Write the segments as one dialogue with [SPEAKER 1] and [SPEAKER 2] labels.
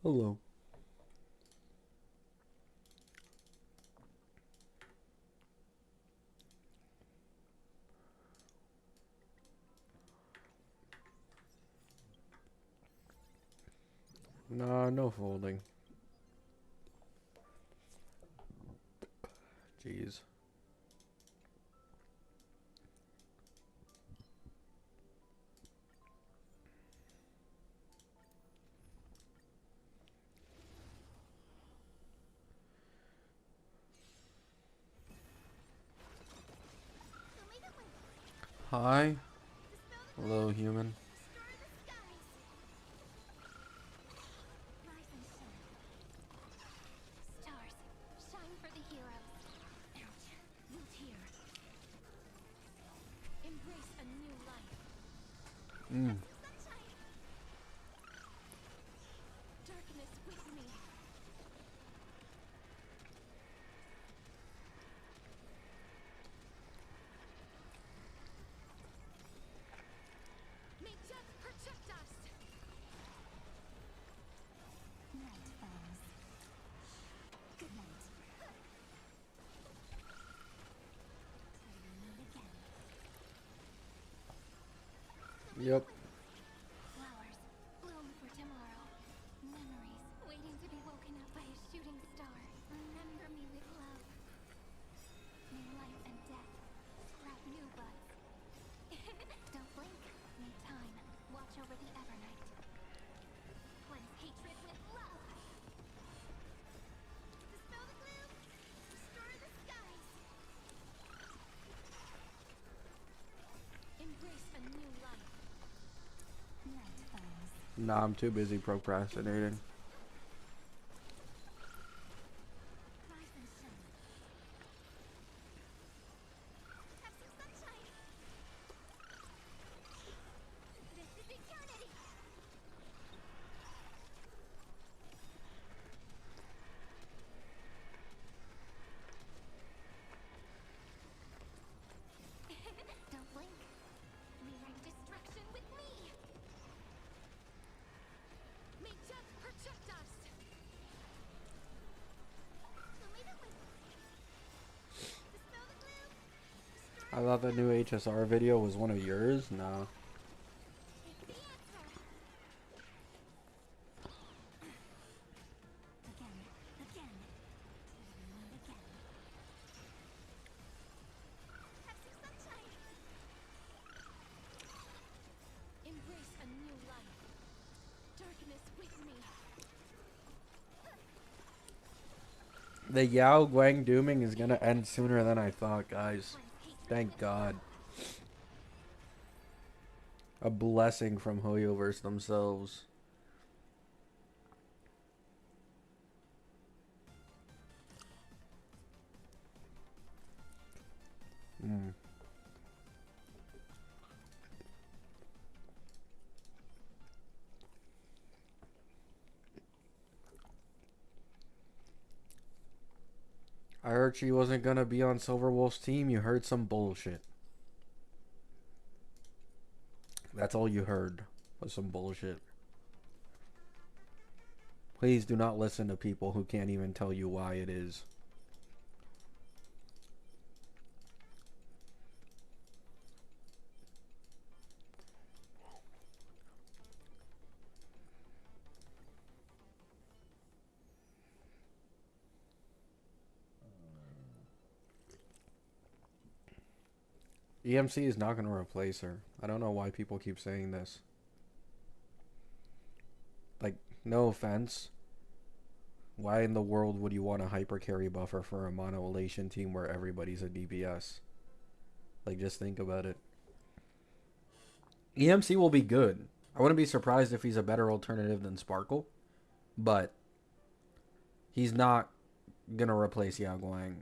[SPEAKER 1] Hello. Nah, no folding. Jeez. Hi. Hello, human. Mm. Yep.
[SPEAKER 2] Flowers bloom for tomorrow. Memories waiting to be woken up by a shooting star. Remember me with love. May life and death sprout new buds. Don't blink. May time watch over the Evernight. Cleanse hatred with love. Dispel the gloom. Restore the skies. Embrace a new life.
[SPEAKER 1] Nah, I'm too busy procrastinating.
[SPEAKER 2] Don't blink. Rewrite destruction with me. May death protect us. Dispel the gloom.
[SPEAKER 1] I thought the new HSR video was one of yours. Nah.
[SPEAKER 2] It's the answer. Again, again, and again. Have some sunshine. Embrace a new life. Darkness with me.
[SPEAKER 1] The Yao Guang dooming is gonna end sooner than I thought, guys. Thank God. A blessing from Hoyoverse themselves. Mm. I heard she wasn't gonna be on Silverwolf's team. You heard some bullshit. That's all you heard was some bullshit. Please do not listen to people who can't even tell you why it is. EMC is not going to replace her. I don't know why people keep saying this. Like, no offense. Why in the world would you want a hyper carry buffer for a mono Elation team where everybody's a DPS? Like, just think about it. EMC will be good. I wouldn't be surprised if he's a better alternative than Sparkle. But he's not going to replace Yao Guang.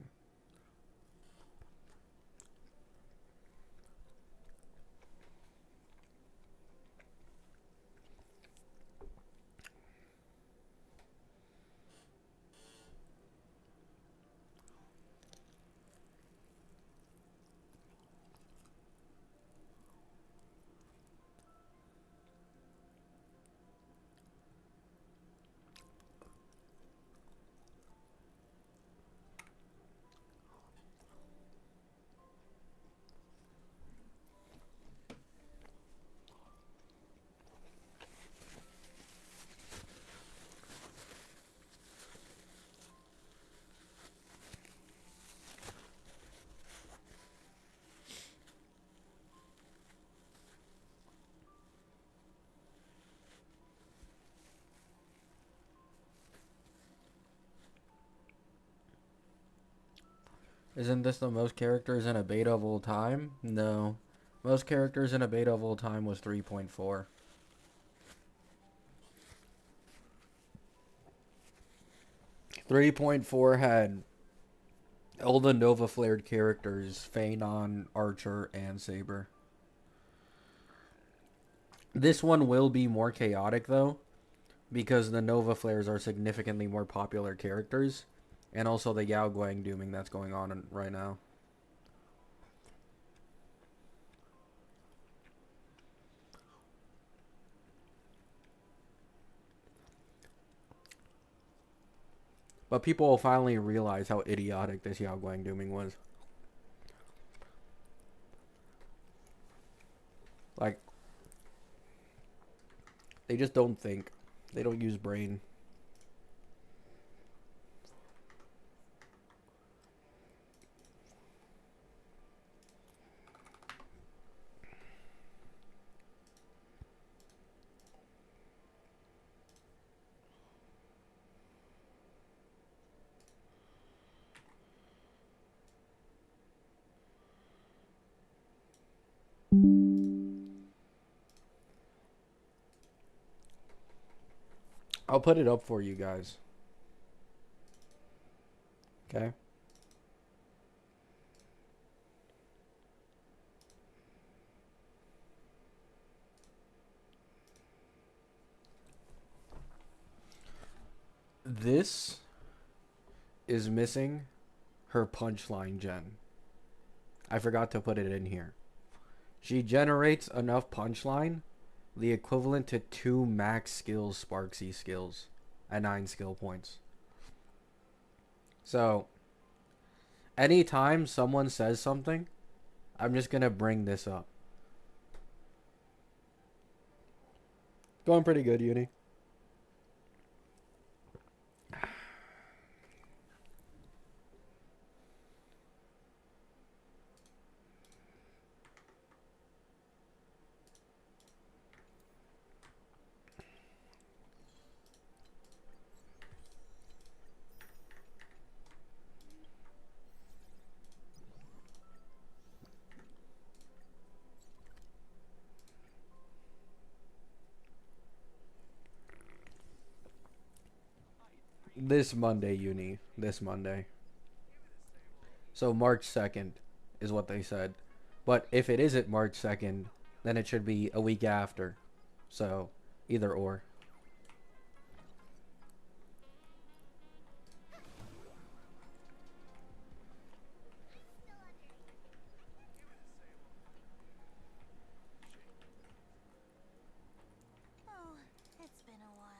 [SPEAKER 1] Isn't this the most characters in a beta of all time? No. Most characters in a beta of all time was 3.4. 3.4 had all the Nova flared characters, Phanon, Archer, and Saber. This one will be more chaotic though, because the Nova flares are significantly more popular characters, and also the Yao Guang dooming that's going on right now. But people will finally realize how idiotic this Yao Guang dooming was. Like, they just don't think. They don't use brain. I'll put it up for you guys. Okay? This is missing her punchline gen. I forgot to put it in here. She generates enough punchline, the equivalent to 2 max skills Sparksy skills at 9 skill points. So, anytime someone says something, I'm just gonna bring this up. Going pretty good, Uni. This Monday, Uni. This Monday. So March 2nd is what they said. But if it isn't March 2nd, then it should be a week after. So, either or.
[SPEAKER 2] Oh, it's been a while.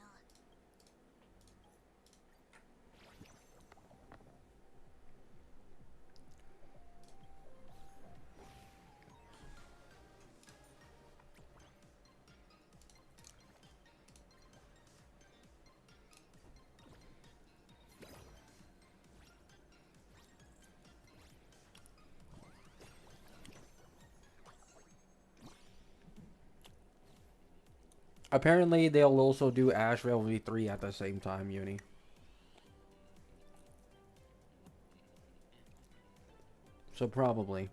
[SPEAKER 1] Apparently, they'll also do Ashrail V3 at the same time, Uni. So probably.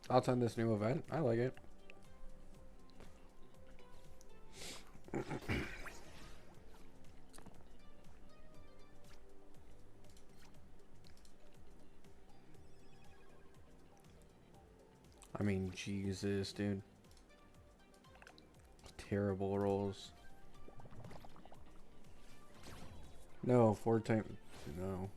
[SPEAKER 1] I'll attend this new event. I like it. I mean, Jesus, dude. Terrible rolls. No, 4 times. No.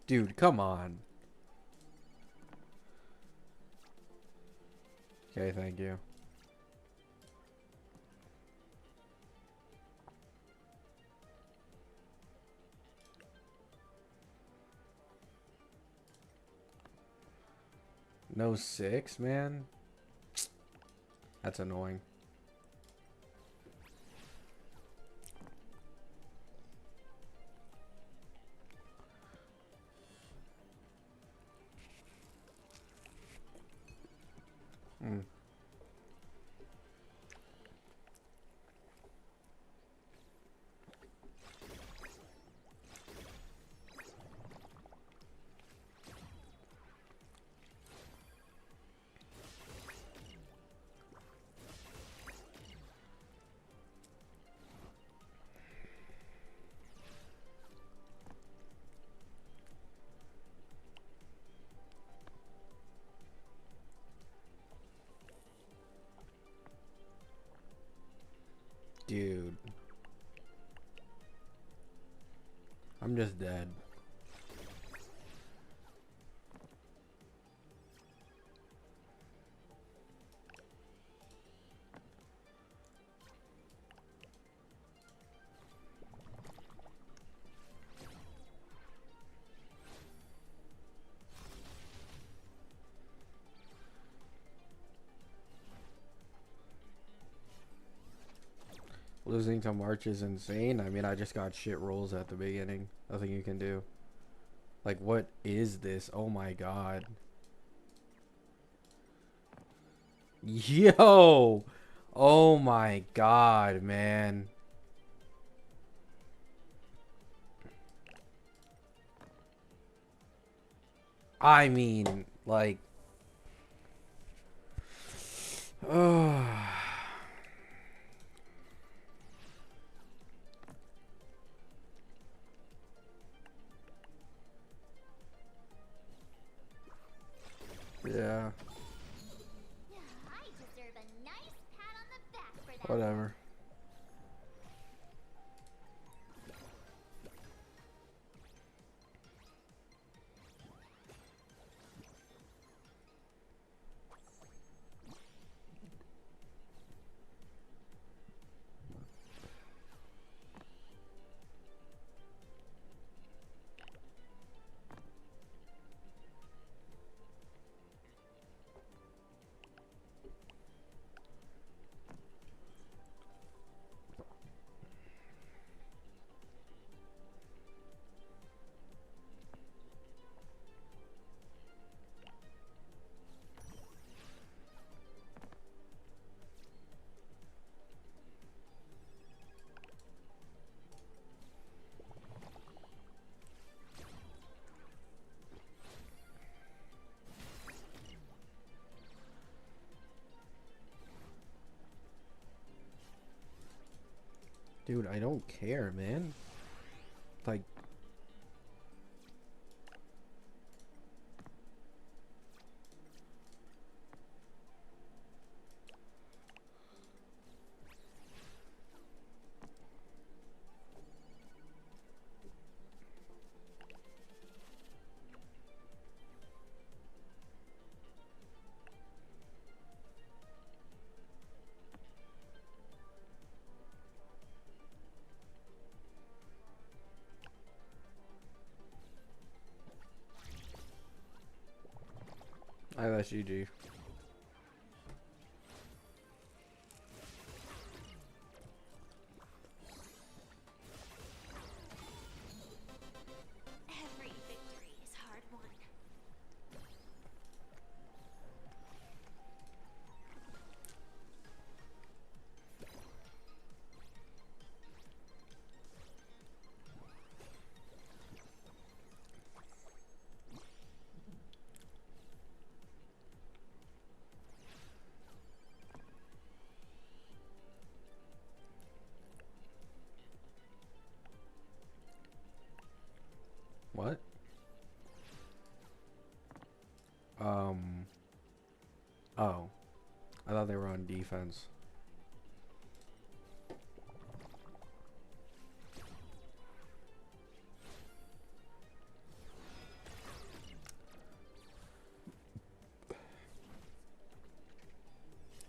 [SPEAKER 1] Dude, come on. Okay, thank you. No 6, man. That's annoying. Mm. Dude. I'm just dead. Losing to March is insane. I mean, I just got shit rolls at the beginning. Nothing you can do. Like, what is this? Oh my god. Yo! Oh my god, man. I mean, like... Oh... Yeah.
[SPEAKER 2] I deserve a nice pat on the back for that.
[SPEAKER 1] Whatever. Dude, I don't care, man. Like... I have SGG.
[SPEAKER 2] Every victory is hard won.
[SPEAKER 1] What? Oh. I thought they were on defense.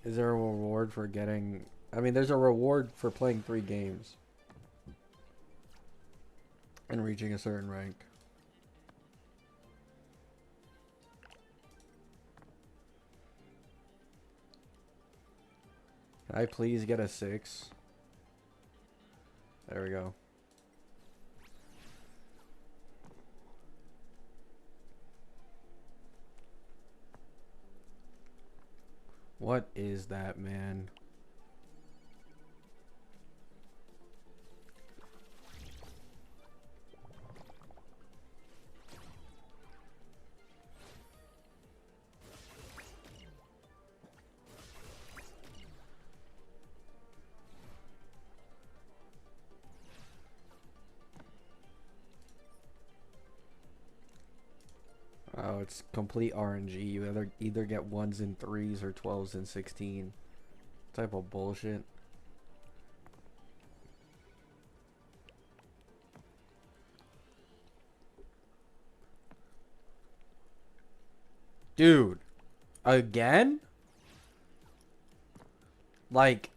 [SPEAKER 1] Is there a reward for getting... I mean, there's a reward for playing 3 games. And reaching a certain rank. Can I please get a 6? There we go. What is that, man? Oh, it's complete RNG. You either get 1s and 3s or 12s and 16. Type of bullshit. Dude, again? Like,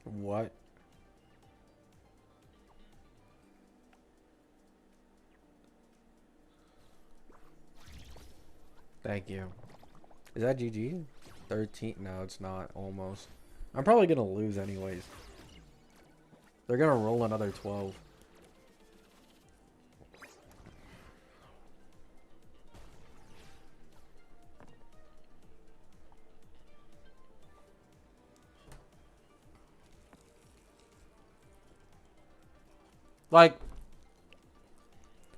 [SPEAKER 1] what? Thank you. Is that GG? 13? No, it's not. Almost. I'm probably gonna lose anyways. They're gonna roll another 12. Like,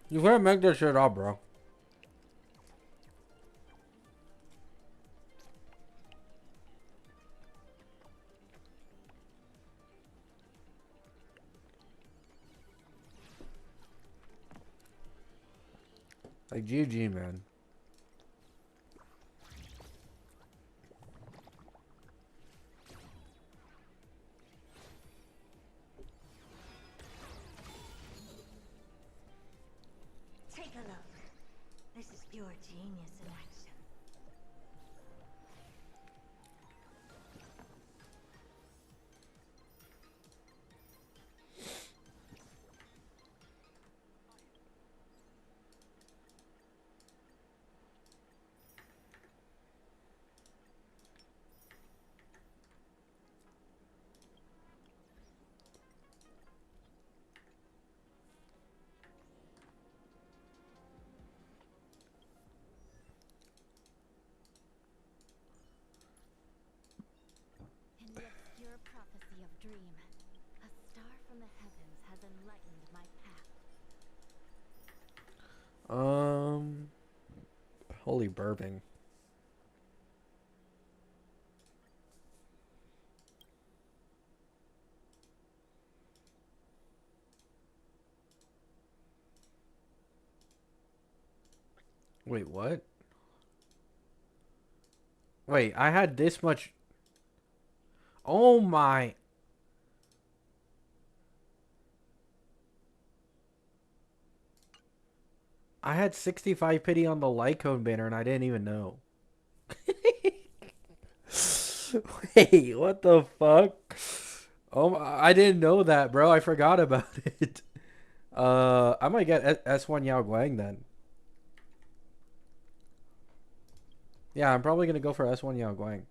[SPEAKER 1] you can't make this shit up, bro. Like, GG, man.
[SPEAKER 3] Take a look. This is pure genius in action.
[SPEAKER 2] In the obscure prophecy of dream, a star from the heavens has enlightened my path.
[SPEAKER 1] Holy bourbon. Wait, what? Wait, I had this much. Oh my. I had 65 pity on the Lycone banner and I didn't even know. Wait, what the fuck? Oh, I didn't know that, bro. I forgot about it. I might get S1 Yao Guang then. Yeah, I'm probably gonna go for S1 Yao Guang.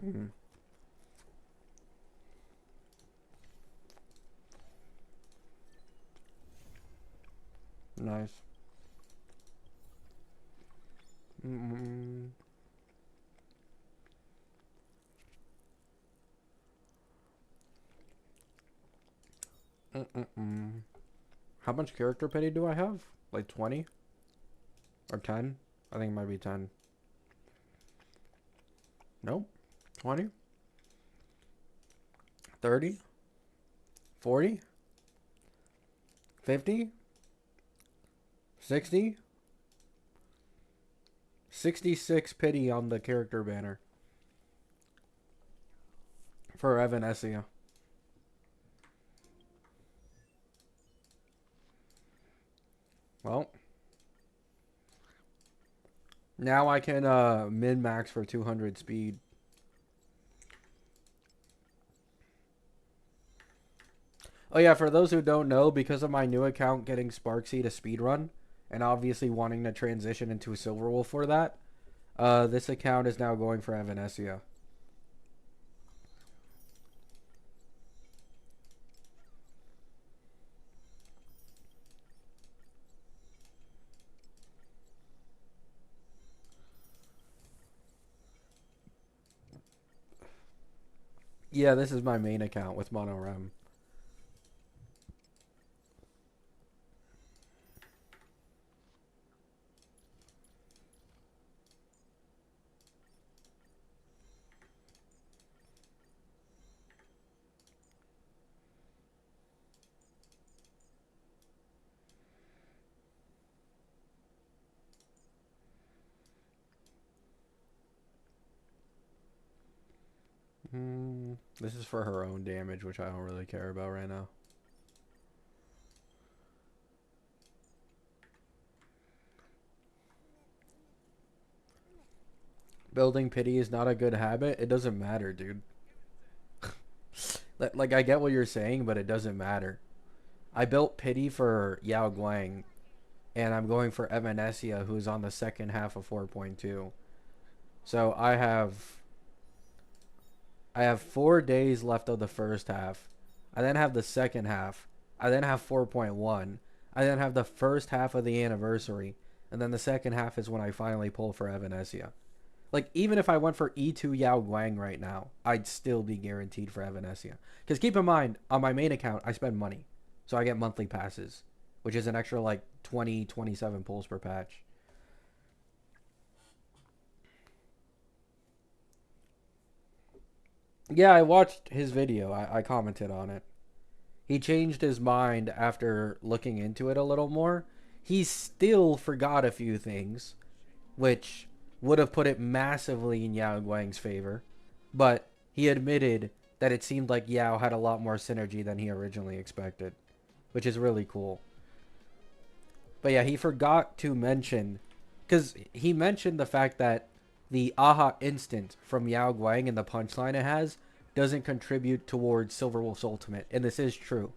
[SPEAKER 1] Mm. Nice. Mm-mm. Mm-mm. How much character pity do I have? Like 20? Or 10? I think it might be 10. Nope. 20? 30? 40? 50? 60? 66 pity on the character banner. For Evanesia. Well. Now I can min-max for 200 speed. Oh yeah, for those who don't know, because of my new account getting Sparksy to speedrun, and obviously wanting to transition into a Silverwolf for that, this account is now going for Evanesia. Yeah, this is my main account with Monorem. This is for her own damage, which I don't really care about right now. Building pity is not a good habit. It doesn't matter, dude. Like, I get what you're saying, but it doesn't matter. I built pity for Yao Guang, and I'm going for Evanesia, who's on the second half of 4.2. So I have 4 days left of the first half. I then have the second half. I then have 4.1. I then have the first half of the anniversary. And then the second half is when I finally pull for Evanesia. Like, even if I went for E2 Yao Guang right now, I'd still be guaranteed for Evanesia. Because keep in mind, on my main account, I spend money. So I get monthly passes, which is an extra, like, 20, 27 pulls per patch. Yeah, I watched his video. I commented on it. He changed his mind after looking into it a little more. He still forgot a few things, which would have put it massively in Yao Guang's favor. But he admitted that it seemed like Yao had a lot more synergy than he originally expected, which is really cool. But yeah, he forgot to mention, because he mentioned the fact that the Aha instant from Yao Guang and the punchline it has doesn't contribute towards Silverwolf's ultimate, and this is true.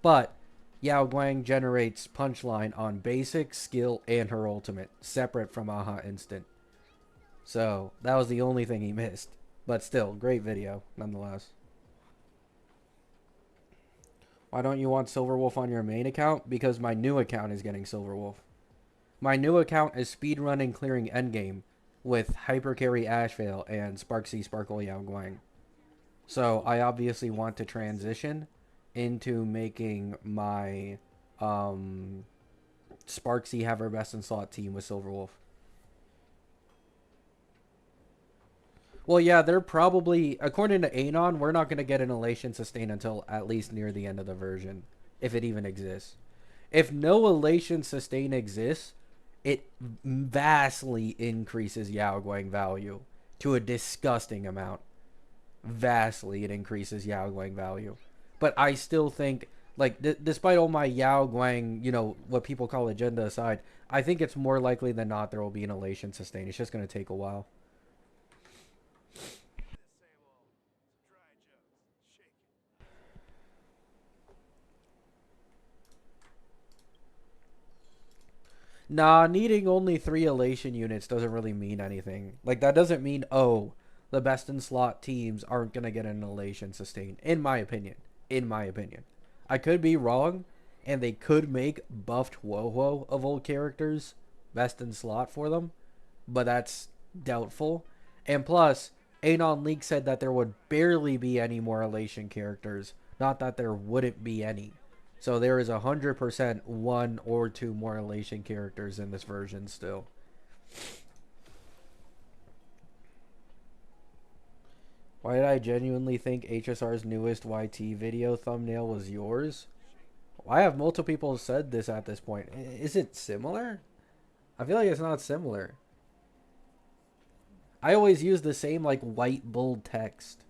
[SPEAKER 1] But Yao Guang generates punchline on basic, skill, and her ultimate, separate from Aha instant. So that was the only thing he missed. But still, great video, nonetheless. Why don't you want Silverwolf on your main account? Because my new account is getting Silverwolf. My new account is speedrunning clearing endgame with Hypercarry Ashvale and Sparksy Sparkle Yao Guang. So I obviously want to transition into making my Sparksy have her best in slot team with Silverwolf. Well, yeah, they're probably, according to Anon, we're not going to get an Elation sustain until at least near the end of the version, if it even exists. If no Elation sustain exists, it vastly increases Yao Guang value to a disgusting amount. Vastly, it increases Yao Guang value. But I still think, like, despite all my Yao Guang, you know, what people call agenda aside, I think it's more likely than not there will be an Elation sustain. It's just going to take a while. Nah, needing only 3 Elation units doesn't really mean anything. Like, that doesn't mean, oh, the best in slot teams aren't going to get an Elation sustain. In my opinion. In my opinion. I could be wrong, and they could make buffed Woho of old characters best in slot for them, but that's doubtful. And plus, Anon League said that there would barely be any more Elation characters, not that there wouldn't be any. So there is 100% one or two more Elation characters in this version still. Why did I genuinely think HSR's newest YT video thumbnail was yours? Why have multiple people said this at this point? Is it similar? I feel like it's not similar. I always use the same like white bold text.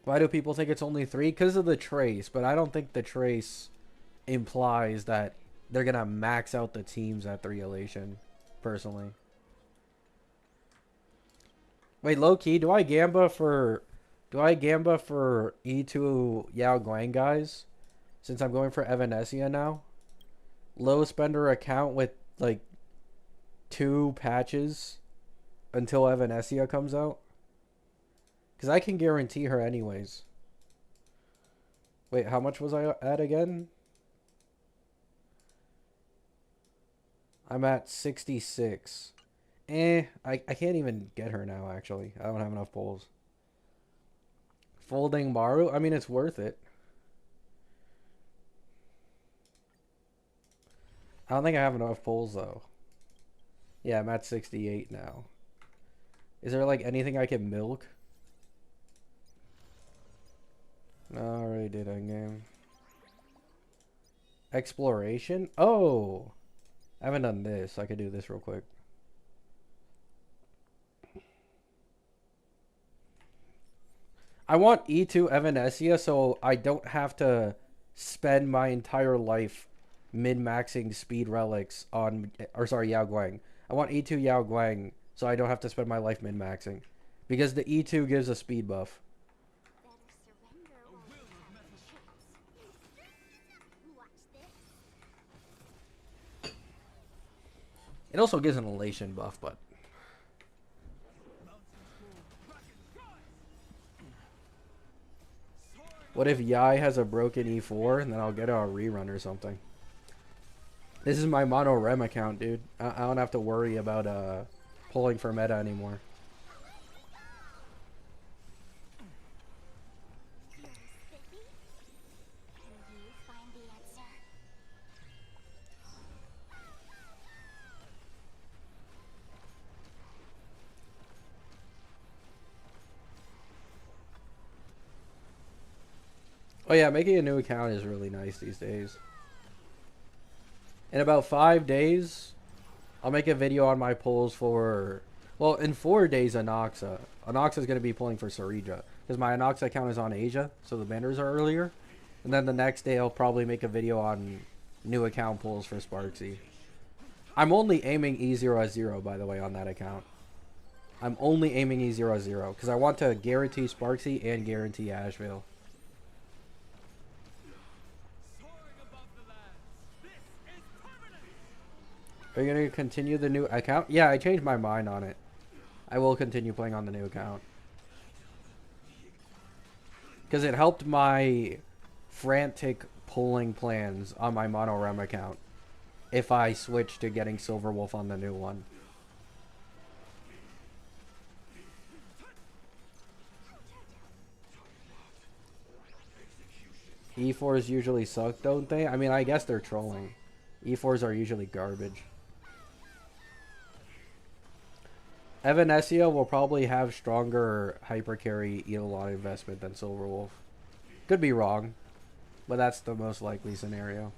[SPEAKER 1] Why do people think it's only 3? Because of the trace, but I don't think the trace implies that they're going to max out the teams at 3 Elation, personally. Wait, low key, do I gamba for E2 Yao Guang guys? Since I'm going for Evanesia now? Low spender account with like 2 patches until Evanesia comes out? Because I can guarantee her anyways. Wait, how much was I at again? I'm at 66. I can't even get her now, actually. I don't have enough pulls. Folding Maru? I mean, it's worth it. I don't think I have enough pulls, though. Yeah, I'm at 68 now. Is there, like, anything I can milk? No, I already did endgame. Exploration? Oh! I haven't done this. I could do this real quick. I want E2 Evanesia so I don't have to spend my entire life min-maxing speed relics on... Or sorry, Yao Guang. I want E2 Yao Guang so I don't have to spend my life min-maxing. Because the E2 gives a speed buff. It also gives an elation buff, but... What if Yai has a broken E4 and then I'll get a rerun or something? This is my mono rem account, dude. I don't have to worry about pulling for meta anymore. Oh yeah, making a new account is really nice these days. In about 5 days, I'll make a video on my pulls for... Well, in 4 days, Anoxa. Anoxa is going to be pulling for Sarija. Because my Anoxa account is on Asia, so the banners are earlier. And then the next day, I'll probably make a video on new account pulls for Sparksy. I'm only aiming E0 as 0, by the way, on that account. I'm only aiming E0 as 0. Because I want to guarantee Sparksy and guarantee Asheville. Are you going to continue the new account? Yeah, I changed my mind on it. I will continue playing on the new account. Because it helped my frantic pulling plans on my mono rem account. If I switch to getting Silver Wolf on the new one. E4s usually suck, don't they? I mean, I guess they're trolling. E4s are usually garbage. Evanesia will probably have stronger hypercarry Eidolon investment than Silverwolf. Could be wrong, but that's the most likely scenario.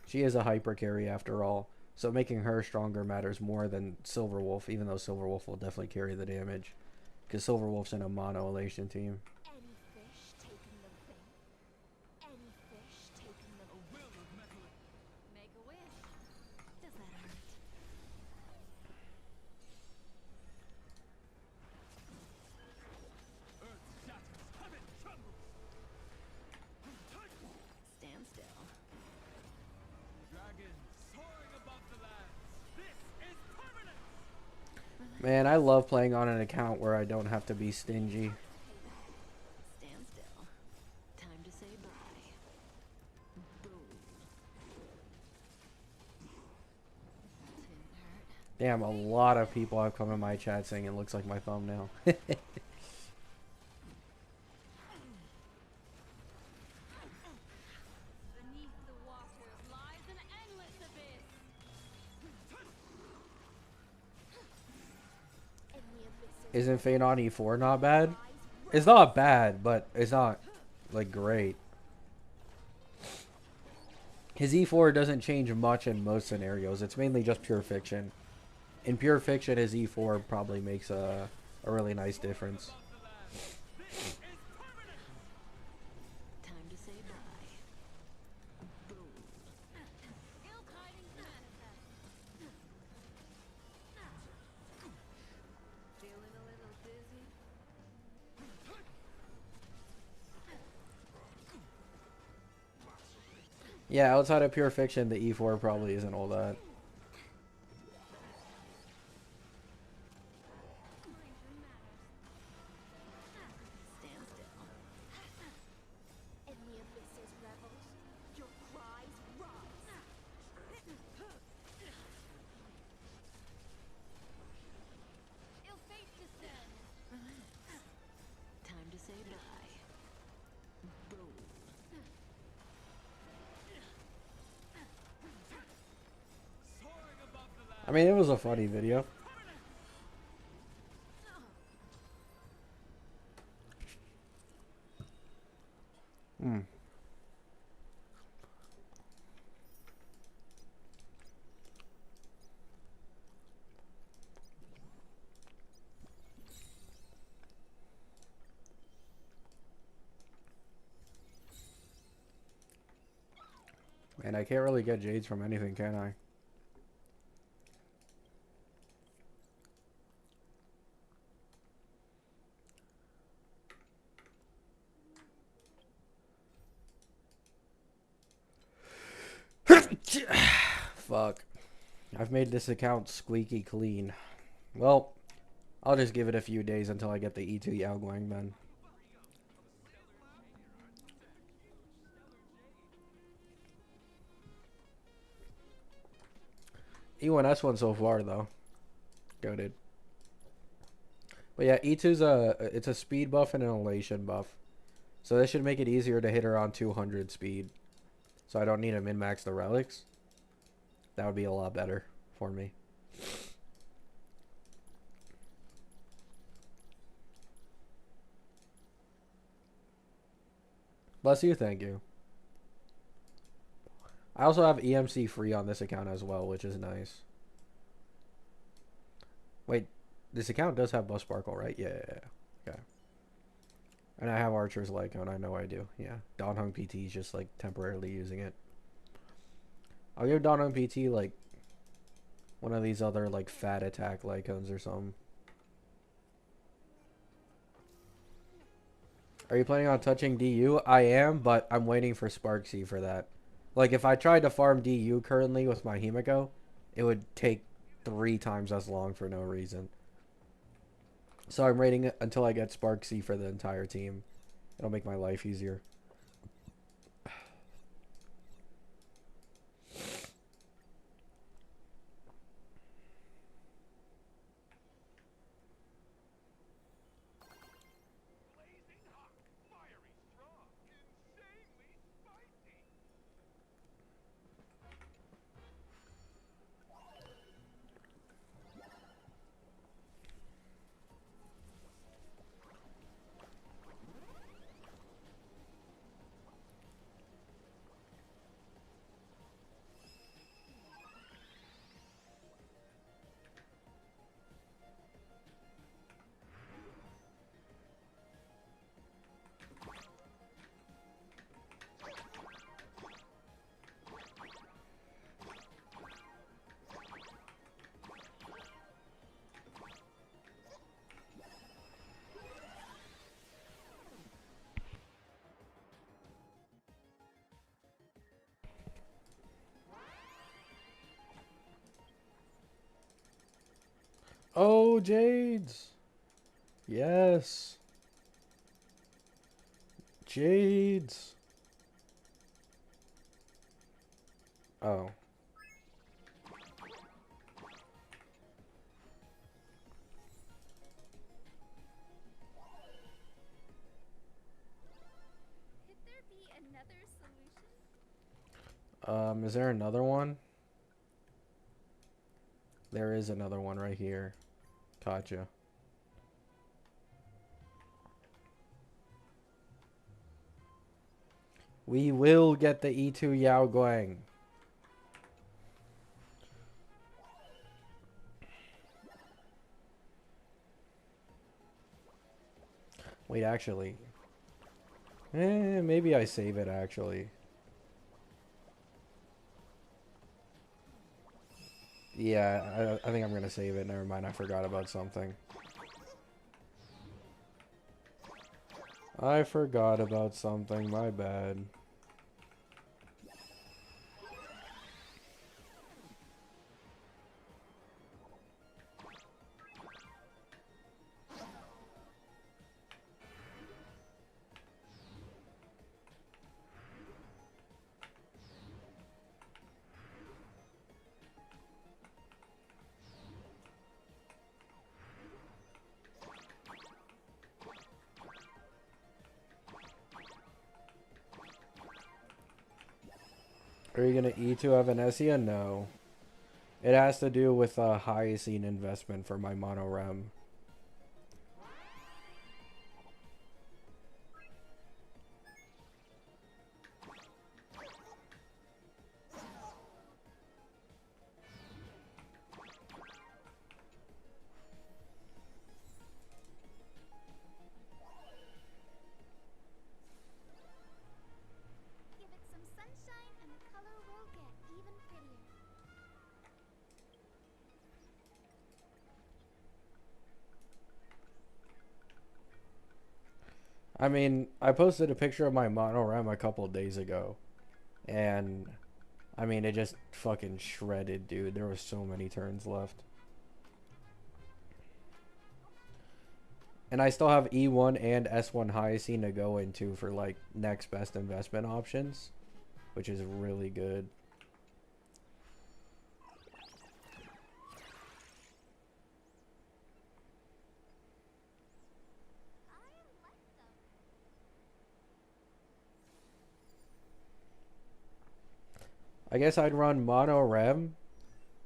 [SPEAKER 1] She is a hypercarry after all, so making her stronger matters more than Silverwolf, even though Silverwolf will definitely carry the damage. Because Silverwolf's in a mono Elation team. Man, I love playing on an account where I don't have to be stingy.
[SPEAKER 3] Stand still. Time to say bye. Boom. Didn't hurt.
[SPEAKER 1] Damn, a lot of people have come in my chat saying it looks like my thumbnail.
[SPEAKER 2] Beneath the waters lies an endless abyss. In the abyss
[SPEAKER 1] Isn't Fate on E4 not bad? It's not bad, but it's not, like, great. His E4 doesn't change much in most scenarios. It's mainly just pure fiction. In pure fiction, his E4 probably makes a really nice difference.
[SPEAKER 3] Time to say bye. Boom.
[SPEAKER 2] ill tidings manifest. Feeling a little dizzy?
[SPEAKER 1] Yeah, outside of pure fiction, the E4 probably isn't all that.
[SPEAKER 3] Stand still.
[SPEAKER 2] In the abyss's revels, your cries rise. Ill fate descends.
[SPEAKER 3] Time to say bye. Boom.
[SPEAKER 1] I mean, it was a funny video. Hmm. And I can't really get jades from anything, can I? Fuck. I've made this account squeaky clean. Well, I'll just give it a few days until I get the E2 Yao Guang then. E1S one so far though. Goated. But yeah, E2's it's a speed buff and an elation buff. So this should make it easier to hit her on 200 speed. So I don't need to min-max the relics. That would be a lot better for me. Bless you, thank you. I also have EMC free on this account as well, which is nice. Wait, this account does have Bus Sparkle, right? Yeah. Okay. And I have Archer's Lycone, I know I do. Yeah. Don Hung PT is just like temporarily using it. I'll give Don Hung PT like one of these other like fat attack Lycones or something. Are you planning on touching DU? I am, but I'm waiting for Sparksy for that. Like, if I tried to farm DU currently with my Himiko, it would take 3 times as long for no reason. So I'm waiting until I get Sparksy for the entire team. It'll make my life easier. go, Jades. Yes. Jades. Oh.
[SPEAKER 2] Could there be another solution?
[SPEAKER 1] Is there another one? There is another one right here. Gotcha. We will get the E2 Yao Guang. Wait, actually. Maybe I save it, actually. Yeah, I think I'm gonna save it. Never mind, I forgot about something. I forgot about something, my bad. Are you gonna E2 Evanesia? No. It has to do with a Hyacine investment for my mono rem.
[SPEAKER 2] Give it some sunshine and the color will get even prettier.
[SPEAKER 1] I mean, I posted a picture of my mono rem a couple of days ago. And, I mean, it just fucking shredded, dude. There was so many turns left. And I still have E1 and S1 Hyacine to go into for, like, next best investment options. Which is really good. I guess I'd run Mono Rem.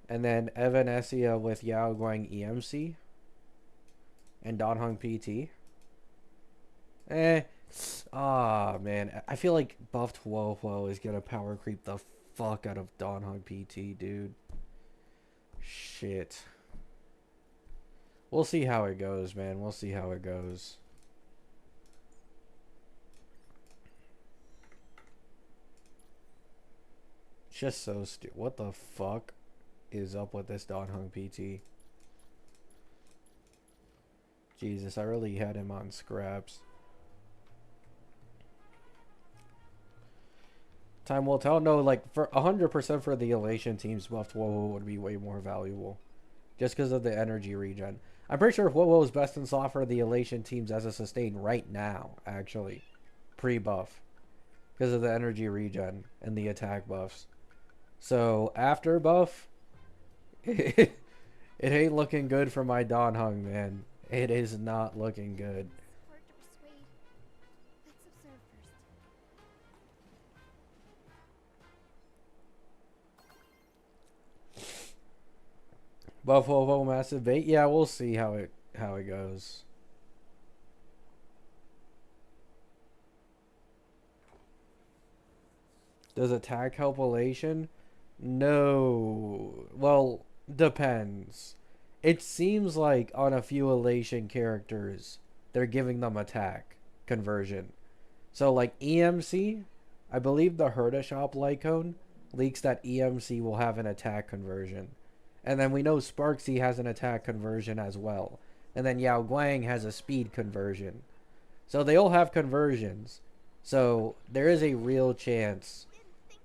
[SPEAKER 1] And then Evanesia with Yao Guang EMC. And Donhong PT. Man. I feel like buffed Wowo is gonna power creep the fuck out of Donhong PT, dude. Shit. We'll see how it goes, man. We'll see how it goes. Just so stupid. What the fuck is up with this Donhong PT? Jesus, I really had him on scraps. Time will tell. No, like, for 100% for the Elation teams, buffed Wowo would be way more valuable. Just because of the energy regen. I'm pretty sure Wowo is best in slot for the Elation teams as a sustain right now, actually. Pre-buff. Because of the energy regen and the attack buffs. So, after buff, it ain't looking good for my Donhong, man. It is not looking good.
[SPEAKER 2] It's hard to persuade. Let's observe first.
[SPEAKER 1] Buff Wowo massive bait. Yeah, we'll see how it goes. Does attack help Elation? No. Well, depends. It seems like on a few Elation characters, they're giving them attack conversion. So like EMC, I believe the Herda Shop Lycone leaks that EMC will have an attack conversion. And then we know Sparksy has an attack conversion as well. And then Yao Guang has a speed conversion. So they all have conversions. So there is a real chance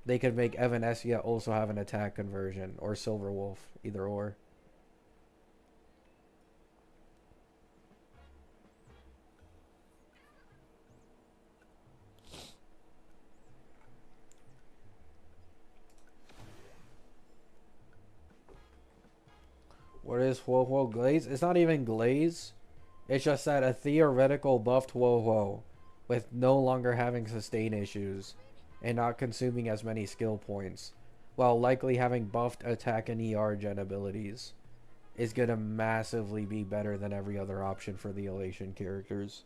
[SPEAKER 1] they could make Evanesia also have an attack conversion. Or Silver Wolf. Either or. What is Huo Glaze? It's not even Glaze. It's just that a theoretical buffed Huo with no longer having sustain issues and not consuming as many skill points, while likely having buffed attack and ER gen abilities, is gonna massively be better than every other option for the Elation characters.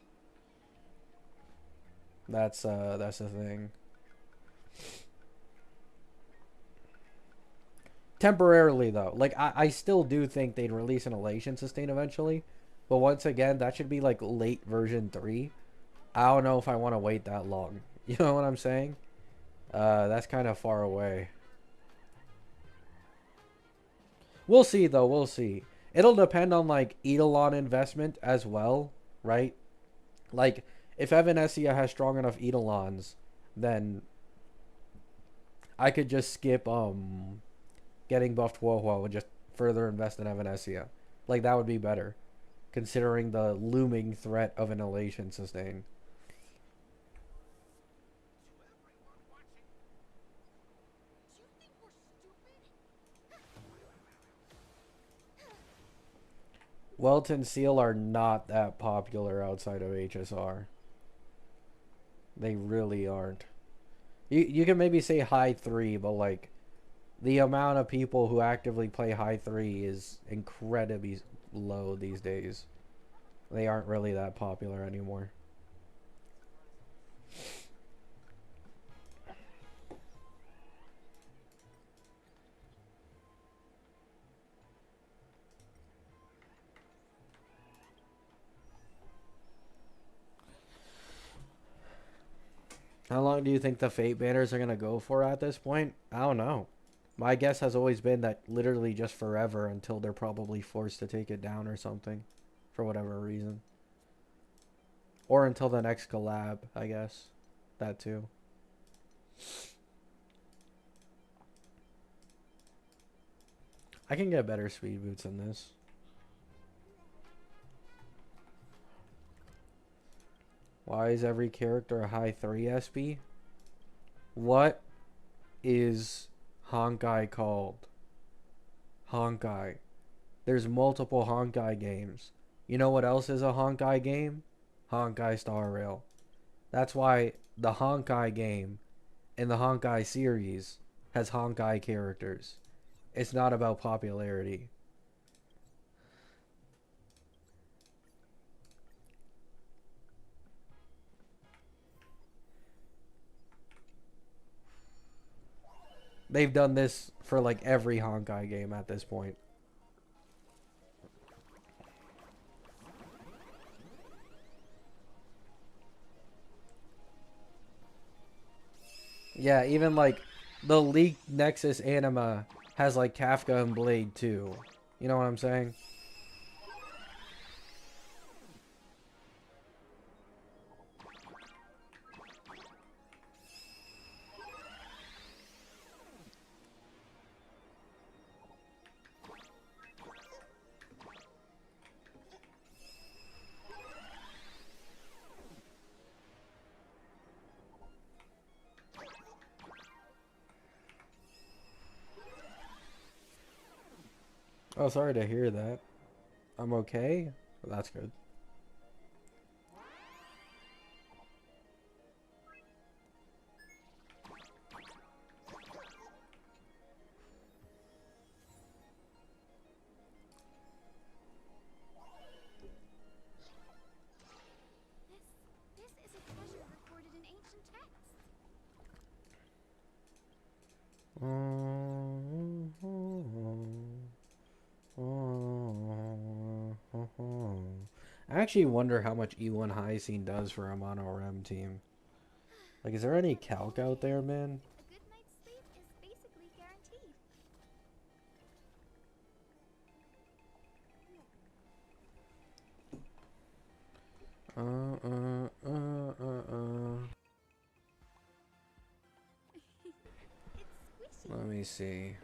[SPEAKER 1] That's the thing. Temporarily though, like I still do think they'd release an Elation sustain eventually, but once again, that should be like late version 3. I don't know if I want to wait that long. You know what I'm saying? That's kind of far away. We'll see though, we'll see. It'll depend on like Eidolon investment as well, right? Like if Evanescea has strong enough Eidolons, then I could just skip getting buffed Woho and just further invest in Evanescea. Like that would be better, considering the looming threat of an Elation sustain. Welt and Seal are not that popular outside of HSR. They really aren't. You can maybe say high 3, but like the amount of people who actively play high 3 is incredibly low these days. They aren't really that popular anymore. How long do you think the Fate banners are going to go for at this point? I don't know. My guess has always been that literally just forever until they're probably forced to take it down or something. For whatever reason. Or until the next collab, I guess. That too. I can get better speed boots than this. Why is every character a high 3 SP? What is Honkai called? Honkai. There's multiple Honkai games. You know what else is a Honkai game? Honkai Star Rail. That's why the Honkai game in the Honkai series has Honkai characters. It's not about popularity. They've done this for like every Honkai game at this point. Yeah, even like the leaked Nexus anima has like Kafka and Blade too. You know what I'm saying? Oh, sorry to hear that. I'm okay. Well, that's good.
[SPEAKER 2] This is a treasure recorded in ancient texts.
[SPEAKER 1] I actually wonder how much E1 High Scene does for a mono rem team. Like, is there any calc out there, man?
[SPEAKER 2] A good night's sleep is basically guaranteed. It's squishy.
[SPEAKER 1] Let me see.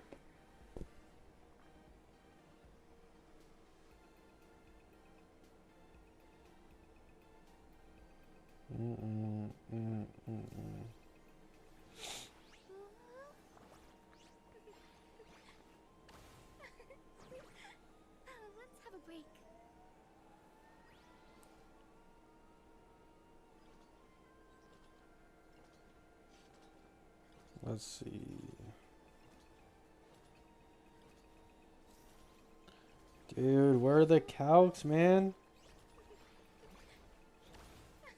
[SPEAKER 1] Let's see. Dude, where are the calcs, man?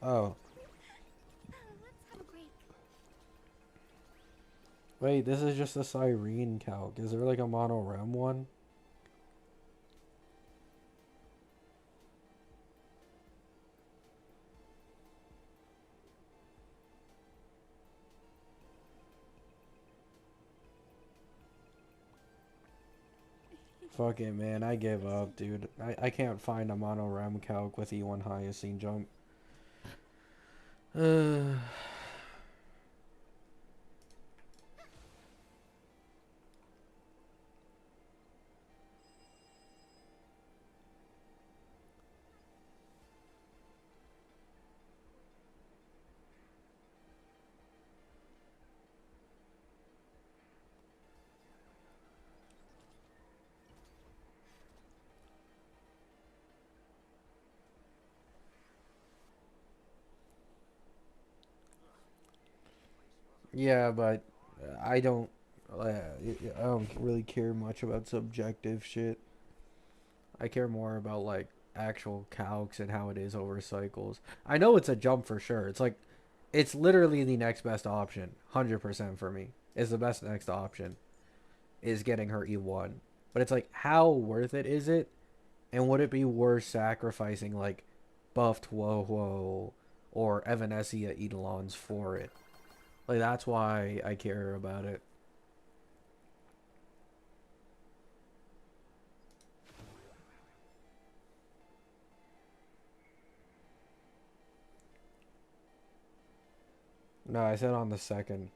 [SPEAKER 1] Oh.
[SPEAKER 2] Let's have a break.
[SPEAKER 1] Wait, this is just a Cyrene calc. Is there like a mono rem one? Fuck it, man. I give up, dude. I can't find a mono rem calc with E1 Hyacine jump. Yeah, but I don't. I don't really care much about subjective shit. I care more about like actual calcs and how it is over cycles. I know it's a jump for sure. It's like, it's literally the next best option. 100% for me is the best next option. Is getting her E1, but it's like, how worth it is it? And would it be worth sacrificing like buffed Woho or Evanescia Eidolons for it? Like, that's why I care about it. No, I said on the second.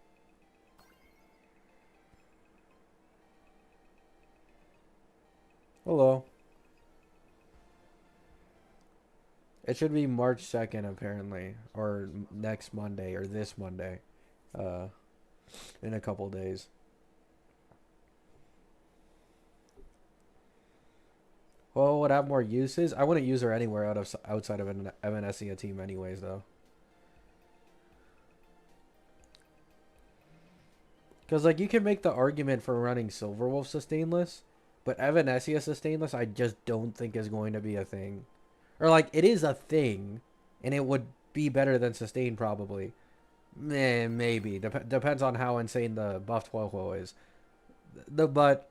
[SPEAKER 1] Hello. It should be March 2nd, apparently. Or next Monday, or this Monday. In a couple days. Well, would have more uses? I wouldn't use her anywhere outside of an Evanescia team anyways, though. Because, like, you can make the argument for running Silverwolf sustainless, but Evanescia sustainless I just don't think is going to be a thing. Or, like, it is a thing, and it would be better than sustain, probably. Maybe. Depends on how insane the buffed Huohuo is. But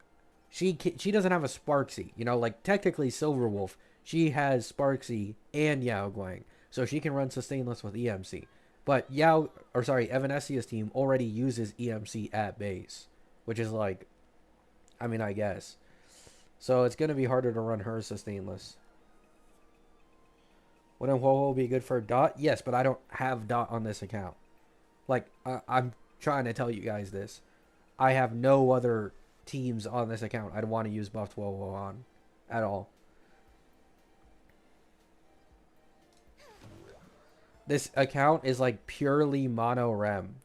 [SPEAKER 1] she doesn't have a Sparksy. You know, like, technically Silverwolf, she has Sparksy and Yao Guang. So she can run sustainless with EMC. But Evanescia's team already uses EMC at base. Which is like, I mean, I guess. So it's going to be harder to run her sustainless. Wouldn't Huohuo be good for Dot? Yes, but I don't have Dot on this account. Like, I'm trying to tell you guys this. I have no other teams on this account I'd want to use buffed Huohuo on. At all. This account is like purely mono rem,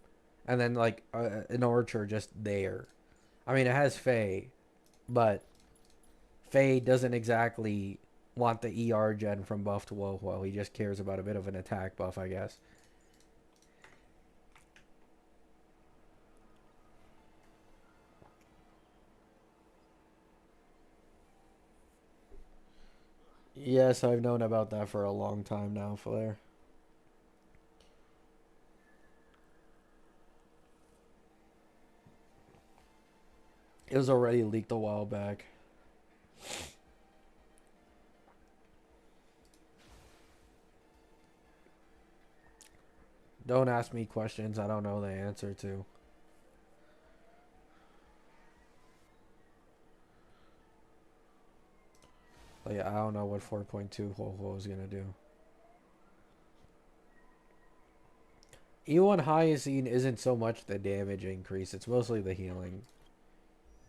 [SPEAKER 1] and then like an Orchard just there. I mean, it has Faye, but Faye doesn't exactly want the ER gen from buff to Woho. He just cares about a bit of an attack buff, I guess. Yes, I've known about that for a long time now, Flair. It was already leaked a while back. Don't ask me questions I don't know the answer to. Like, I don't know what 4.2 Huohuo is going to do. E1 Hyacine isn't so much the damage increase. It's mostly the healing.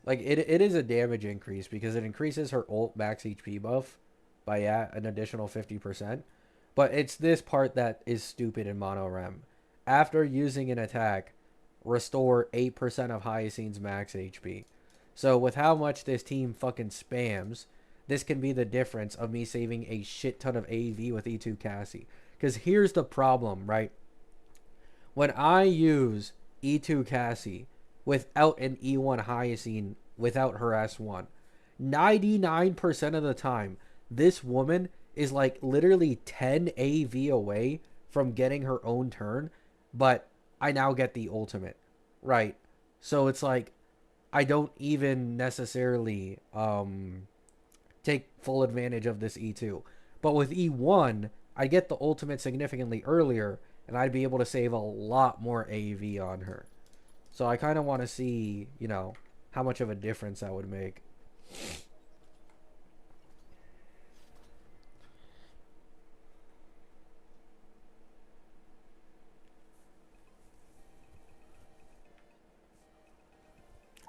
[SPEAKER 1] Like, it is a damage increase because it increases her ult max HP buff by an additional 50%. But it's this part that is stupid in Mono Rem. After using an attack, restore 8% of Hyacine's max HP. So with how much this team fucking spams, this can be the difference of me saving a shit ton of AV with E2 Cassie. Because here's the problem, right? When I use E2 Cassie, without an E1 Hyacine, without her S1. 99% of the time, this woman is like literally 10 AV away from getting her own turn, but I now get the ultimate, right? So it's like I don't even necessarily take full advantage of this E2. But with E1, I get the ultimate significantly earlier, and I'd be able to save a lot more AV on her. So I kind of want to see, you know, how much of a difference that would make.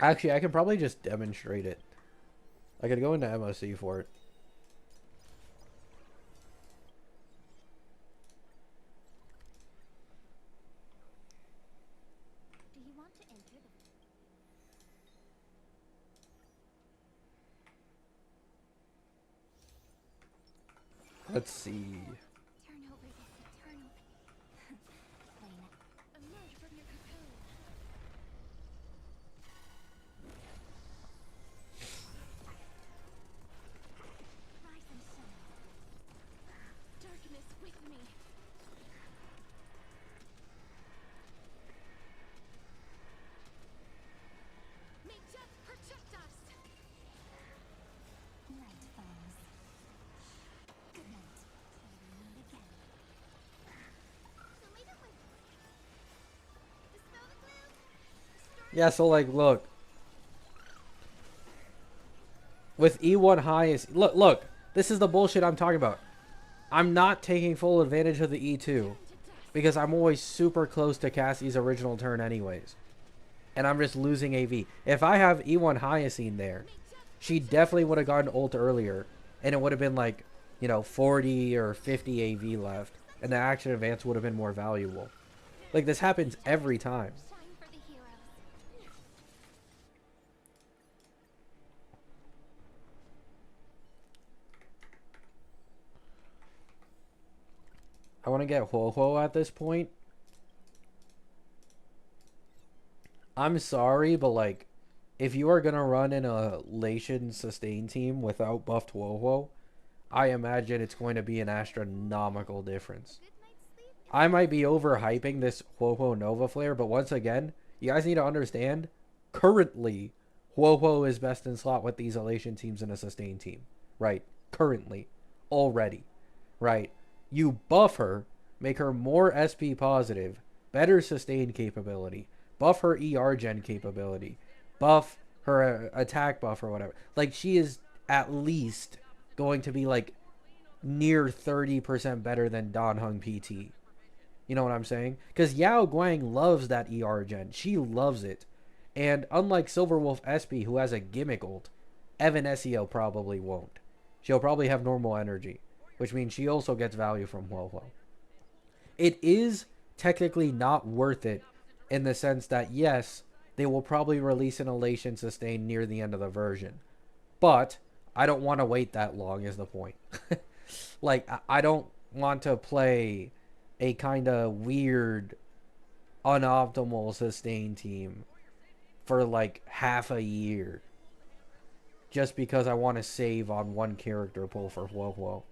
[SPEAKER 1] Actually, I can probably just demonstrate it. I could go into MOC for it.
[SPEAKER 2] Do you want to enter the...
[SPEAKER 1] Let's see.
[SPEAKER 2] Turn over this eternal... Lane. Emerge from your cocoon. Rise and shine. Darkness with me. May death protect us. Night falls. Good night. Till we meet again. So leave it with... Dispel the glue.
[SPEAKER 1] Yeah, so like, look. With E1 highest, look, this is the bullshit I'm talking about. I'm not taking full advantage of the E2 because I'm always super close to Cassie's original turn anyways. And I'm just losing AV. If I have E1 Hyacine there, she definitely would have gotten ult earlier, and it would have been like, you know, 40 or 50 AV left, and the action advance would have been more valuable. Like, this happens every time.
[SPEAKER 2] Shine for the heroes.
[SPEAKER 1] I want to get Huo at this point. I'm sorry, but like, if you are gonna run an Elation sustain team without buffed Huo, I imagine it's going to be an astronomical difference.
[SPEAKER 2] Good night's sleep.
[SPEAKER 1] I might be overhyping this Huo Nova Flare, but once again, you guys need to understand, currently, Huo is best in slot with these Elation teams in a sustain team. Right? Currently. Already. Right? You buff her, make her more SP positive, better sustain capability, buff her ER gen capability, buff her attack buff or whatever. Like, she is at least going to be like near 30% better than Dan Heng PT. You know what I'm saying? Because Yao Guang loves that ER gen. She loves it. And unlike Silverwolf SP, who has a gimmick ult, Evanesceo probably won't. She'll probably have normal energy, which means she also gets value from Huo. It is technically not worth it in the sense that, yes, they will probably release an Elation sustain near the end of the version. But I don't want to wait that long is the point. Like, I don't want to play a kind of weird, unoptimal sustain team for like half a year just because I want to save on one character pool for Huo.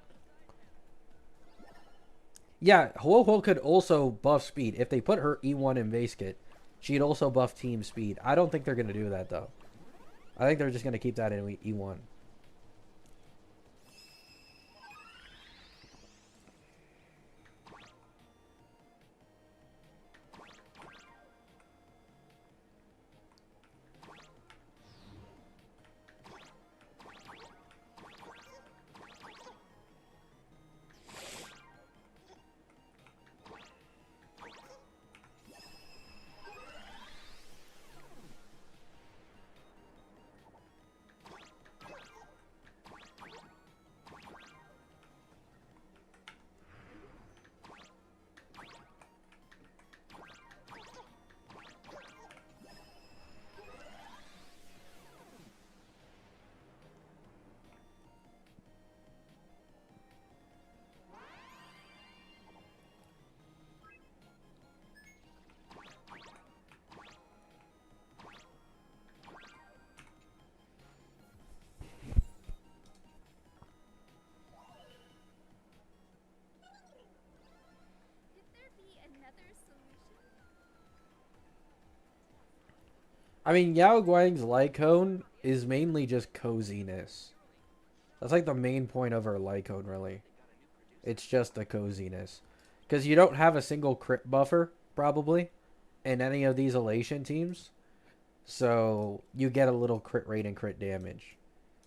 [SPEAKER 1] Yeah, Huo could also buff speed. If they put her E1 in base kit, she'd also buff team speed. I don't think they're going to do that, though. I think they're just going to keep that in E1. I mean, Yao Guang's light cone is mainly just coziness. That's like the main point of her light cone, really. It's just the coziness. Because you don't have a single crit buffer, probably, in any of these Elation teams. So you get a little crit rate and crit damage.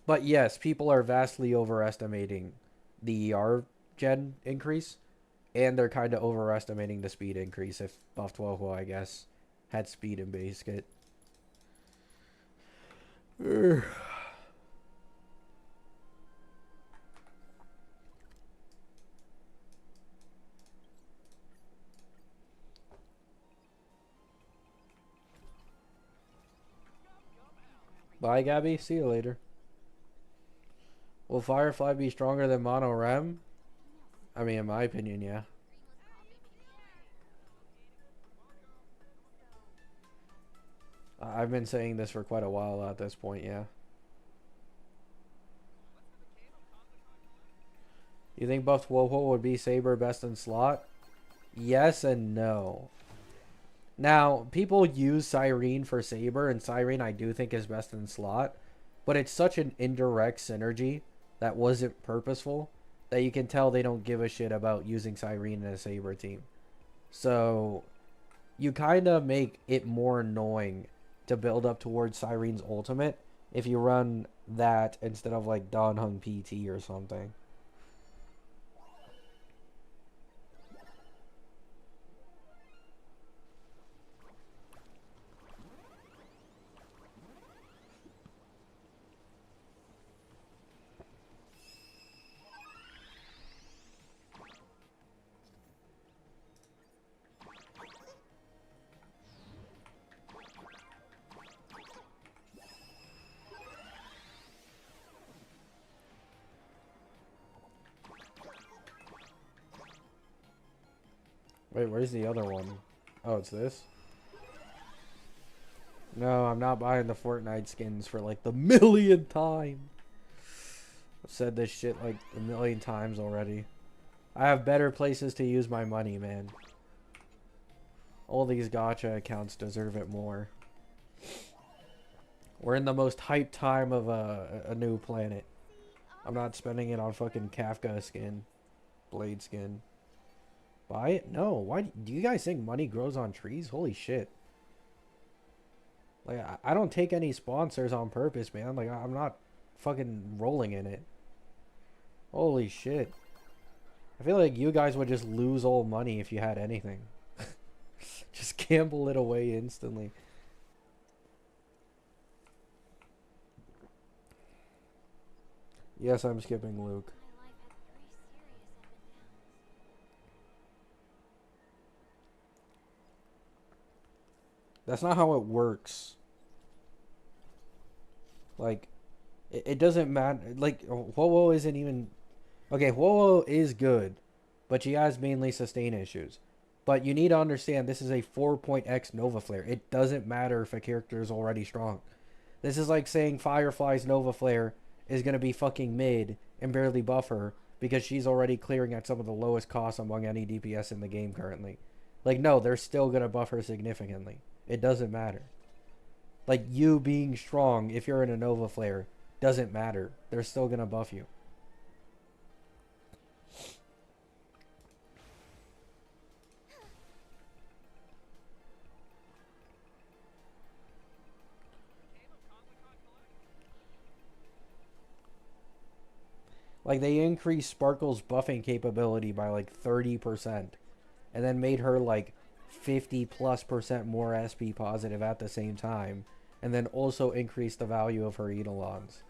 [SPEAKER 1] But yes, people are vastly overestimating the ER gen increase. And they're kind of overestimating the speed increase if buffed Woho, I guess, had speed in base kit. Bye, Gabby. See you later. Will Firefly be stronger than Mono Rem? I mean, in my opinion, yeah. I've been saying this for quite a while at this point, yeah. You think buffed Woho would be Saber best in slot? Yes and no. Now, people use Cyrene for Saber, and Cyrene I do think is best in slot. But it's such an indirect synergy that wasn't purposeful that you can tell they don't give a shit about using Cyrene in a Saber team. So, you kind of make it more annoying to build up towards Cyrene's ultimate if you run that instead of like Dan Hung PT or something. Wait, where's the other one? Oh, it's this? No, I'm not buying the Fortnite skins for like the millionth time. I've said this shit like a million times already. I have better places to use my money, man. All these gacha accounts deserve it more. We're in the most hyped time of a new planet. I'm not spending it on fucking Kafka skin. Blade skin. Buy it? No. Why do you guys think money grows on trees? Holy shit. Like, I don't take any sponsors on purpose, man. Like, I'm not fucking rolling in it. Holy shit. I feel like you guys would just lose all money if you had anything. Just gamble it away instantly. Yes, I'm skipping Luke. That's not how it works. Like, it doesn't matter. Like, Huo isn't even... Okay, Huo is good, but she has mainly sustain issues. But you need to understand, this is a 4.x Nova Flare. It doesn't matter if a character is already strong. This is like saying Firefly's Nova Flare is going to be fucking mid and barely buff her because she's already clearing at some of the lowest costs among any DPS in the game currently. Like, no, they're still going to buff her significantly. It doesn't matter. Like, you being strong, if you're in a Nova Flare, doesn't matter. They're still going to buff you. Like, they increased Sparkle's buffing capability by like 30%. And then made her like 50+% more SP positive at the same time. And then also increased the value of her Eidolons.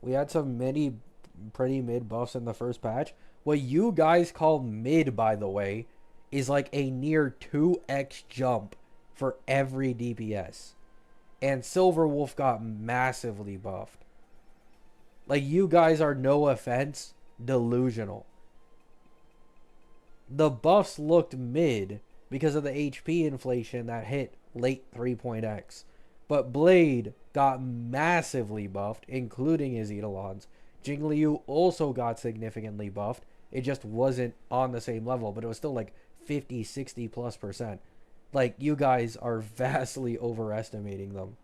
[SPEAKER 1] We had some pretty mid buffs in the first patch. What you guys call mid, by the way, is like a near 2x jump for every DPS. And Silverwolf got massively buffed. Like, you guys are, no offense, delusional. The buffs looked mid because of the HP inflation that hit late 3.x. But Blade got massively buffed, including his Eidolons. Jingliu also got significantly buffed. It just wasn't on the same level, but it was still like 50, 60 plus percent. Like, you guys are vastly overestimating them.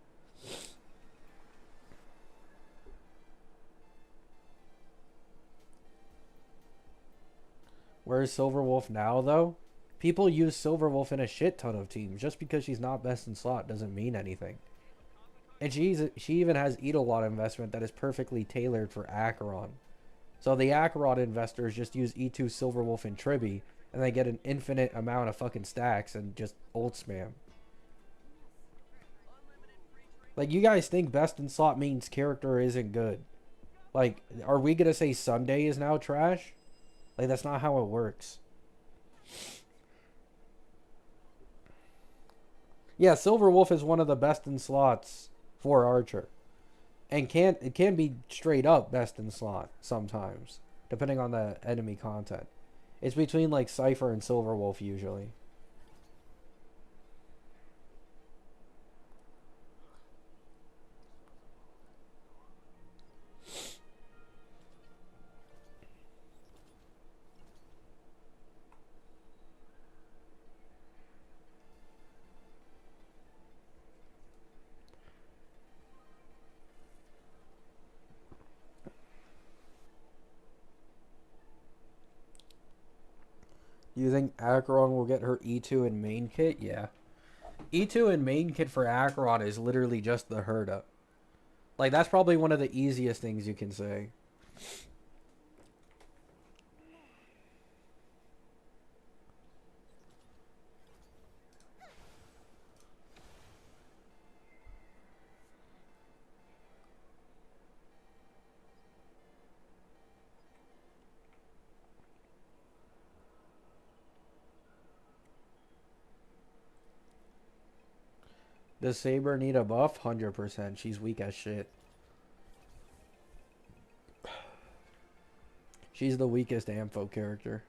[SPEAKER 1] Where's Silverwolf now, though? People use Silverwolf in a shit ton of teams. Just because she's not best in slot doesn't mean anything. And she even has Eidolon investment that is perfectly tailored for Acheron. So the Acheron investors just use E2 Silverwolf and Tribby, and they get an infinite amount of fucking stacks and just ult spam. Like, you guys think best in slot means character isn't good. Like, are we gonna say Sunday is now trash? Like, that's not how it works. Yeah, Silverwolf is one of the best in slots for Archer. And it can be straight up best in slot sometimes, depending on the enemy content. It's between like Cypher and Silverwolf usually. Do you think Acheron will get her E2 in main kit? Yeah. E2 in main kit for Acheron is literally just the Herda. Like, that's probably one of the easiest things you can say. Does Saber need a buff? 100%. She's weak as shit. She's the weakest Ampho character.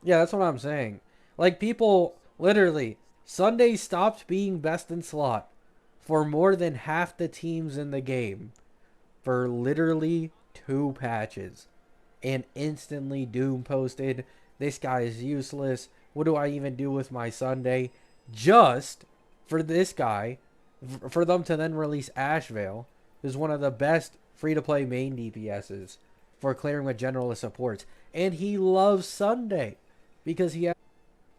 [SPEAKER 1] Yeah, that's what I'm saying. Like, people, literally, Sunday stopped being best in slot for more than half the teams in the game for literally 2 patches. And instantly Doom posted, this guy is useless. What do I even do with my Sunday? Just for this guy, for them to then release Ashvale, who's one of the best free-to-play main DPSs for clearing with generalist supports. And he loves Sunday because he has,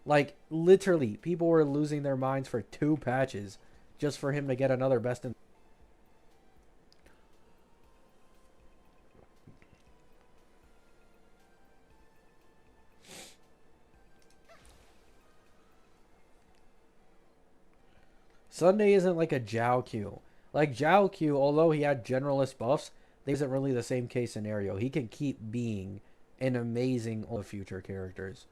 [SPEAKER 1] like, literally, people were losing their minds for 2 patches just for him to get another best in. Sunday isn't like a Zhao Q. Like, Zhao Q, although he had generalist buffs, there isn't really the same case scenario. He can keep being an amazing all the future characters.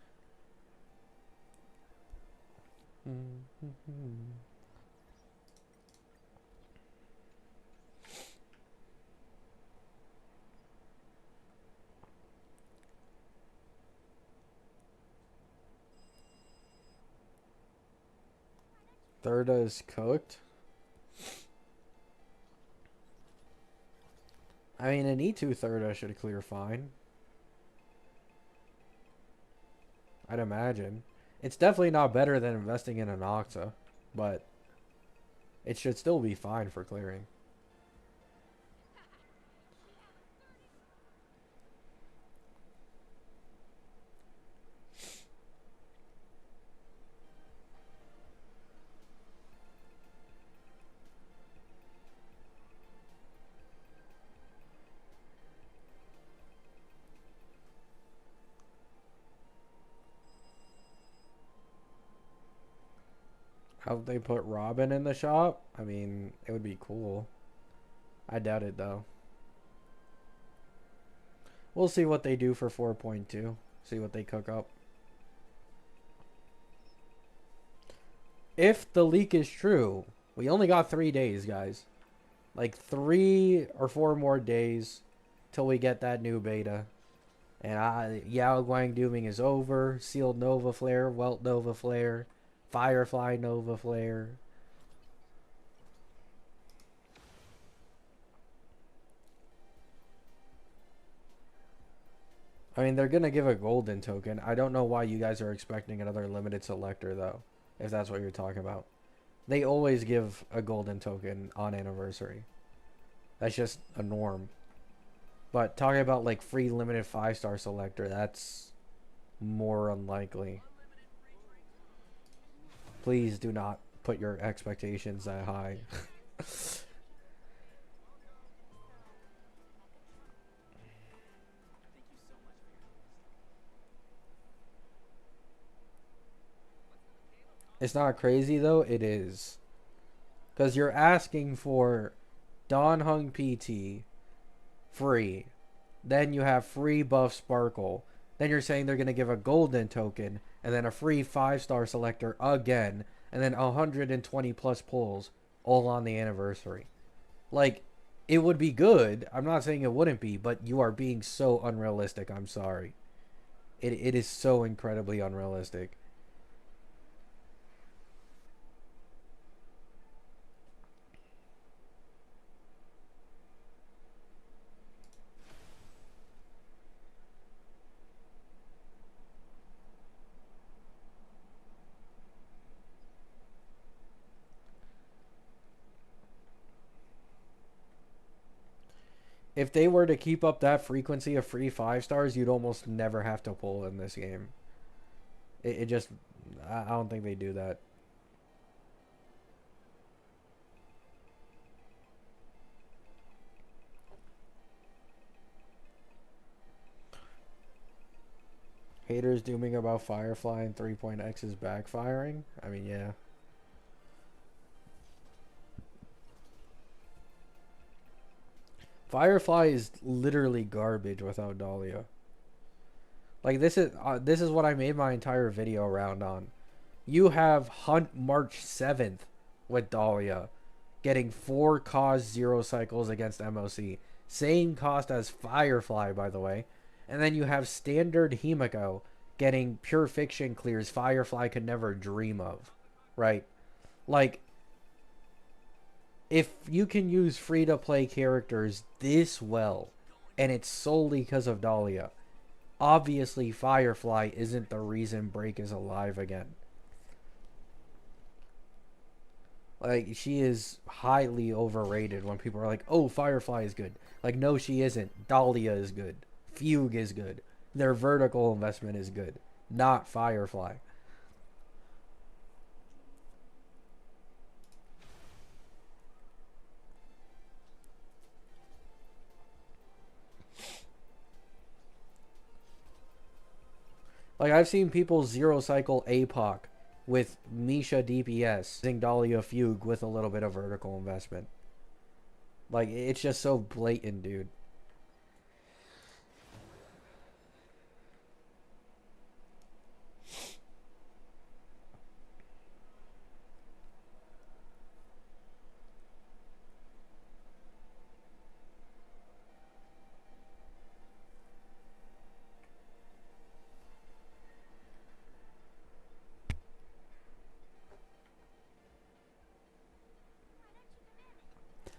[SPEAKER 1] Thirda is cooked. I mean, an E2 Thirda should clear fine. I'd imagine. It's definitely not better than investing in an Octa, but it should still be fine for clearing. How would they put Robin in the shop? I mean, it would be cool. I doubt it, though. We'll see what they do for 4.2. See what they cook up. If the leak is true, we only got 3 days, guys. Like 3 or 4 more days till we get that new beta. And Yao Guang dooming is over. Sealed Nova Flare, Welt Nova Flare, Firefly Nova Flare. I mean, they're going to give a golden token. I don't know why you guys are expecting another limited selector, though, if that's what you're talking about. They always give a golden token on anniversary. That's just a norm. But talking about, like, free limited 5-star selector, that's more unlikely. Please do not put your expectations that high. It's not crazy though, it is. Because you're asking for Dawn Hung PT free. Then you have free buff Sparkle. Then you're saying they're going to give a golden token. And then a free 5-star selector again. And then 120 plus pulls all on the anniversary. Like, it would be good. I'm not saying it wouldn't be. But you are being so unrealistic. I'm sorry. It is so incredibly unrealistic. If they were to keep up that frequency of free 5-stars, you'd almost never have to pull in this game. It just... I don't think they do that. Haters dooming about Firefly and 3.x is backfiring? I mean, yeah. Firefly is literally garbage without Dahlia. Like, this is what I made my entire video round on. You have Hunt March 7th with Dahlia, getting 4 cost 0 cycles against MOC. Same cost as Firefly, by the way. And then you have Standard Himiko getting Pure Fiction clears Firefly could never dream of. Right? Like, if you can use free-to-play characters this well, and it's solely because of Dahlia, obviously Firefly isn't the reason Break is alive again. Like, she is highly overrated when people are like, oh, Firefly is good. Like, no, she isn't. Dahlia is good. Fugue is good. Their vertical investment is good. Not Firefly. Like, I've seen people 0 cycle APOC with Misha DPS using Dahlia Fugue with a little bit of vertical investment. Like, it's just so blatant, dude.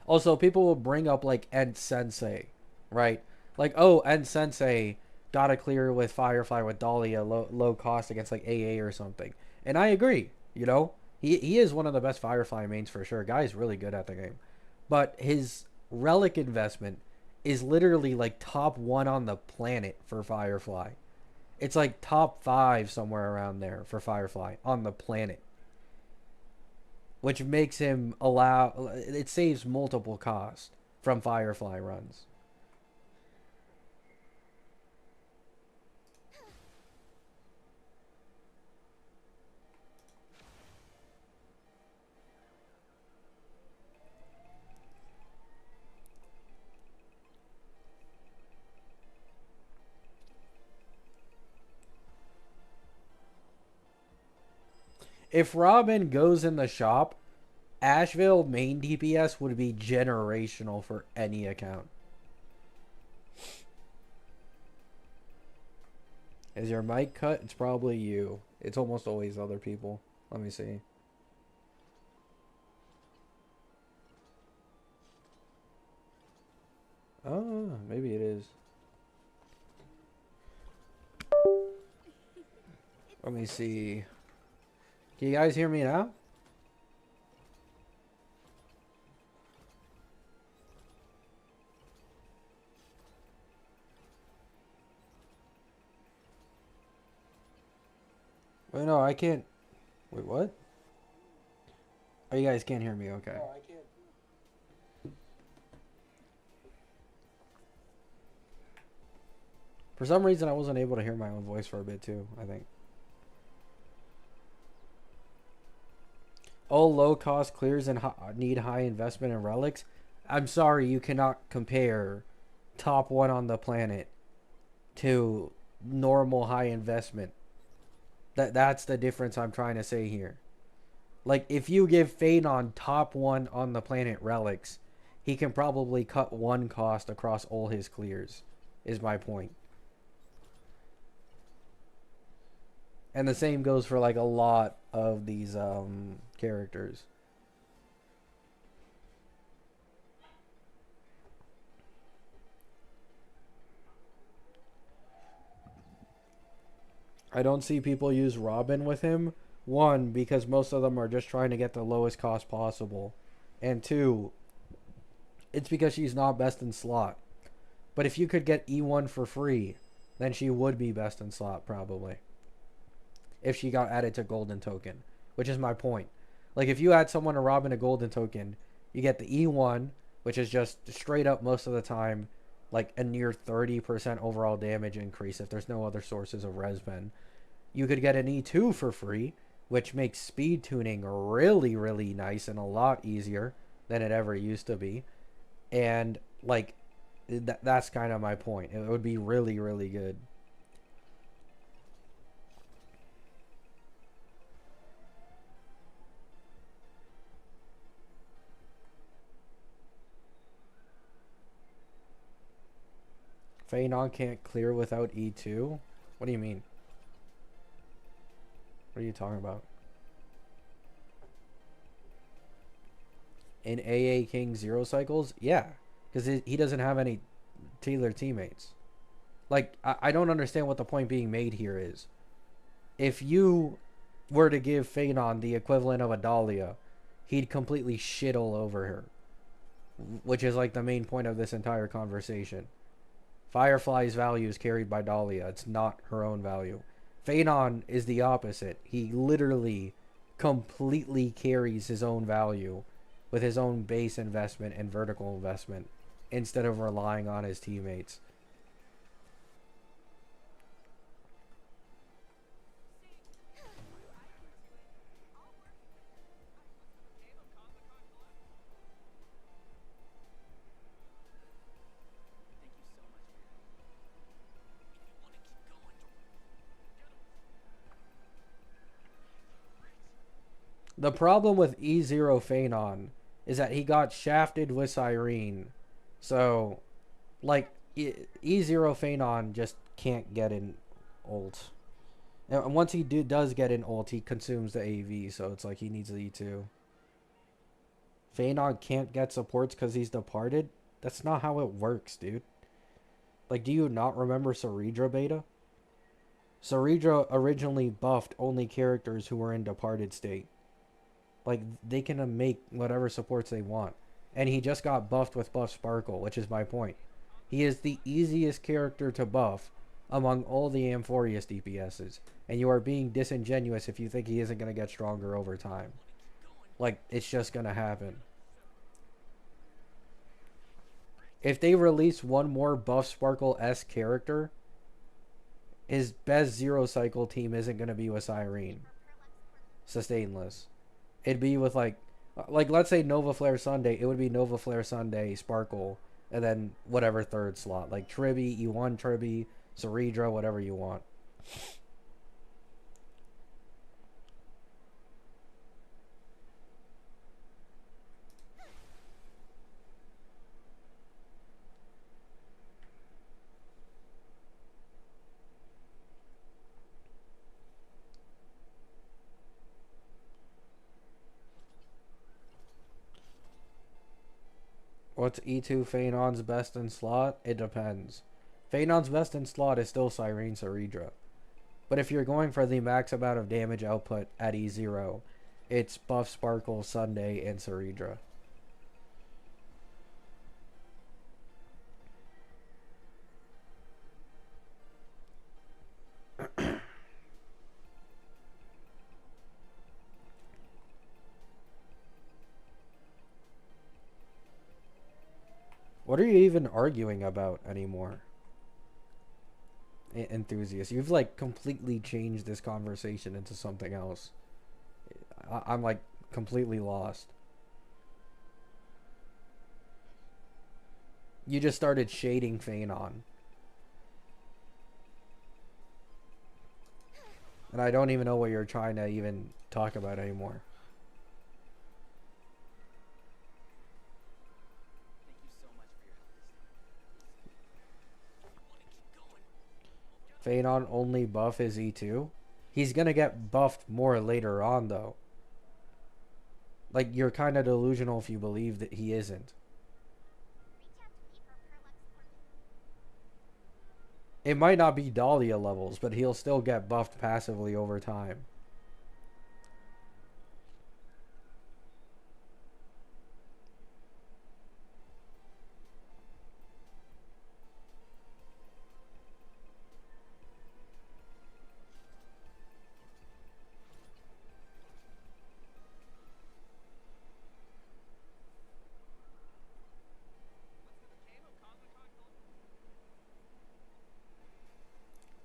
[SPEAKER 1] Also, people will bring up, like, Ent Sensei, right? Like, oh, Ent Sensei got a clear with Firefly with Dahlia, low cost against, like, AA or something. And I agree, you know? He is one of the best Firefly mains for sure. Guy's really good at the game. But his Relic investment is literally, like, top 1 on the planet for Firefly. It's, like, top 5 somewhere around there for Firefly on the planet. Which makes him it saves multiple costs from Firefly runs. If Robin goes in the shop, Asheville main DPS would be generational for any account. Is your mic cut? It's probably you. It's almost always other people. Let me see. Oh, maybe it is. Let me see. Can you guys hear me now? Wait, no, I can't. Wait, what? Oh, you guys can't hear me, okay.
[SPEAKER 4] No, I can't.
[SPEAKER 1] For some reason, I wasn't able to hear my own voice for a bit, too, I think. All low-cost clears and need high investment in relics. I'm sorry, you cannot compare top one on the planet to normal high investment. That's the difference I'm trying to say here. Like, if you give Phaedon top one on the planet relics, he can probably cut one cost across all his clears, is my point. And the same goes for like a lot of these characters. I don't see people use Robin with him. One, because most of them are just trying to get the lowest cost possible. And two, it's because she's not best in slot. But if you could get E1 for free, then she would be best in slot probably. If she got added to golden token, which is my point. Like if you add someone to Robin a golden token, you get the E1, which is just straight up most of the time like a near 30% overall damage increase if there's no other sources of resben. You could get an E2 for free, which makes speed tuning really, really nice and a lot easier than it ever used to be. And like that's kind of my point. It would be really, really good. Phaedon can't clear without E2? What do you mean? What are you talking about? In AA King Zero Cycles? Yeah. Because he doesn't have any Taylor teammates. Like, I don't understand what the point being made here is. If you were to give Phaedon the equivalent of a Dahlia, he'd completely shit all over her. Which is like the main point of this entire conversation. Firefly's value is carried by Dahlia. It's not her own value. Phaedon is the opposite. He literally completely carries his own value with his own base investment and vertical investment instead of relying on his teammates. The problem with E0 Phaedon is that he got shafted with Cyrene. So, like, E0 Phaedon just can't get an ult. And once he does get an ult, he consumes the AV, so it's like he needs the E2. Phaedon can't get supports because he's departed? That's not how it works, dude. Like, do you not remember Ceridra beta? Ceridra originally buffed only characters who were in departed state. Like, they can make whatever supports they want. And he just got buffed with Buff Sparkle, which is my point. He is the easiest character to buff among all the Amphorius DPSs. And you are being disingenuous if you think he isn't going to get stronger over time. Like, it's just going to happen. If they release one more Buff Sparkle-esque character, his best Zero Cycle team isn't going to be with Cyrene. Sustainless. It'd be with like let's say Nova Flare Sunday, it would be Nova Flare Sunday, Sparkle, and then whatever third slot. Like Tribby, E1 Tribby, Ceridra, whatever you want. What's E2 Phaenon's best in slot? It depends. Phaenon's best in slot is still Cyrene Ceridra. But if you're going for the max amount of damage output at E0, it's Buff Sparkle, Sunday, and Ceridra. What are you even arguing about anymore? Enthusiast, you've like completely changed this conversation into something else. I'm like completely lost. You just started shading Phaenon. And I don't even know what you're trying to even talk about anymore. Phaenon only buff is E2. He's gonna get buffed more later on though. Like, you're kind of delusional if you believe that he isn't. It might not be Dahlia levels, but he'll still get buffed passively over time.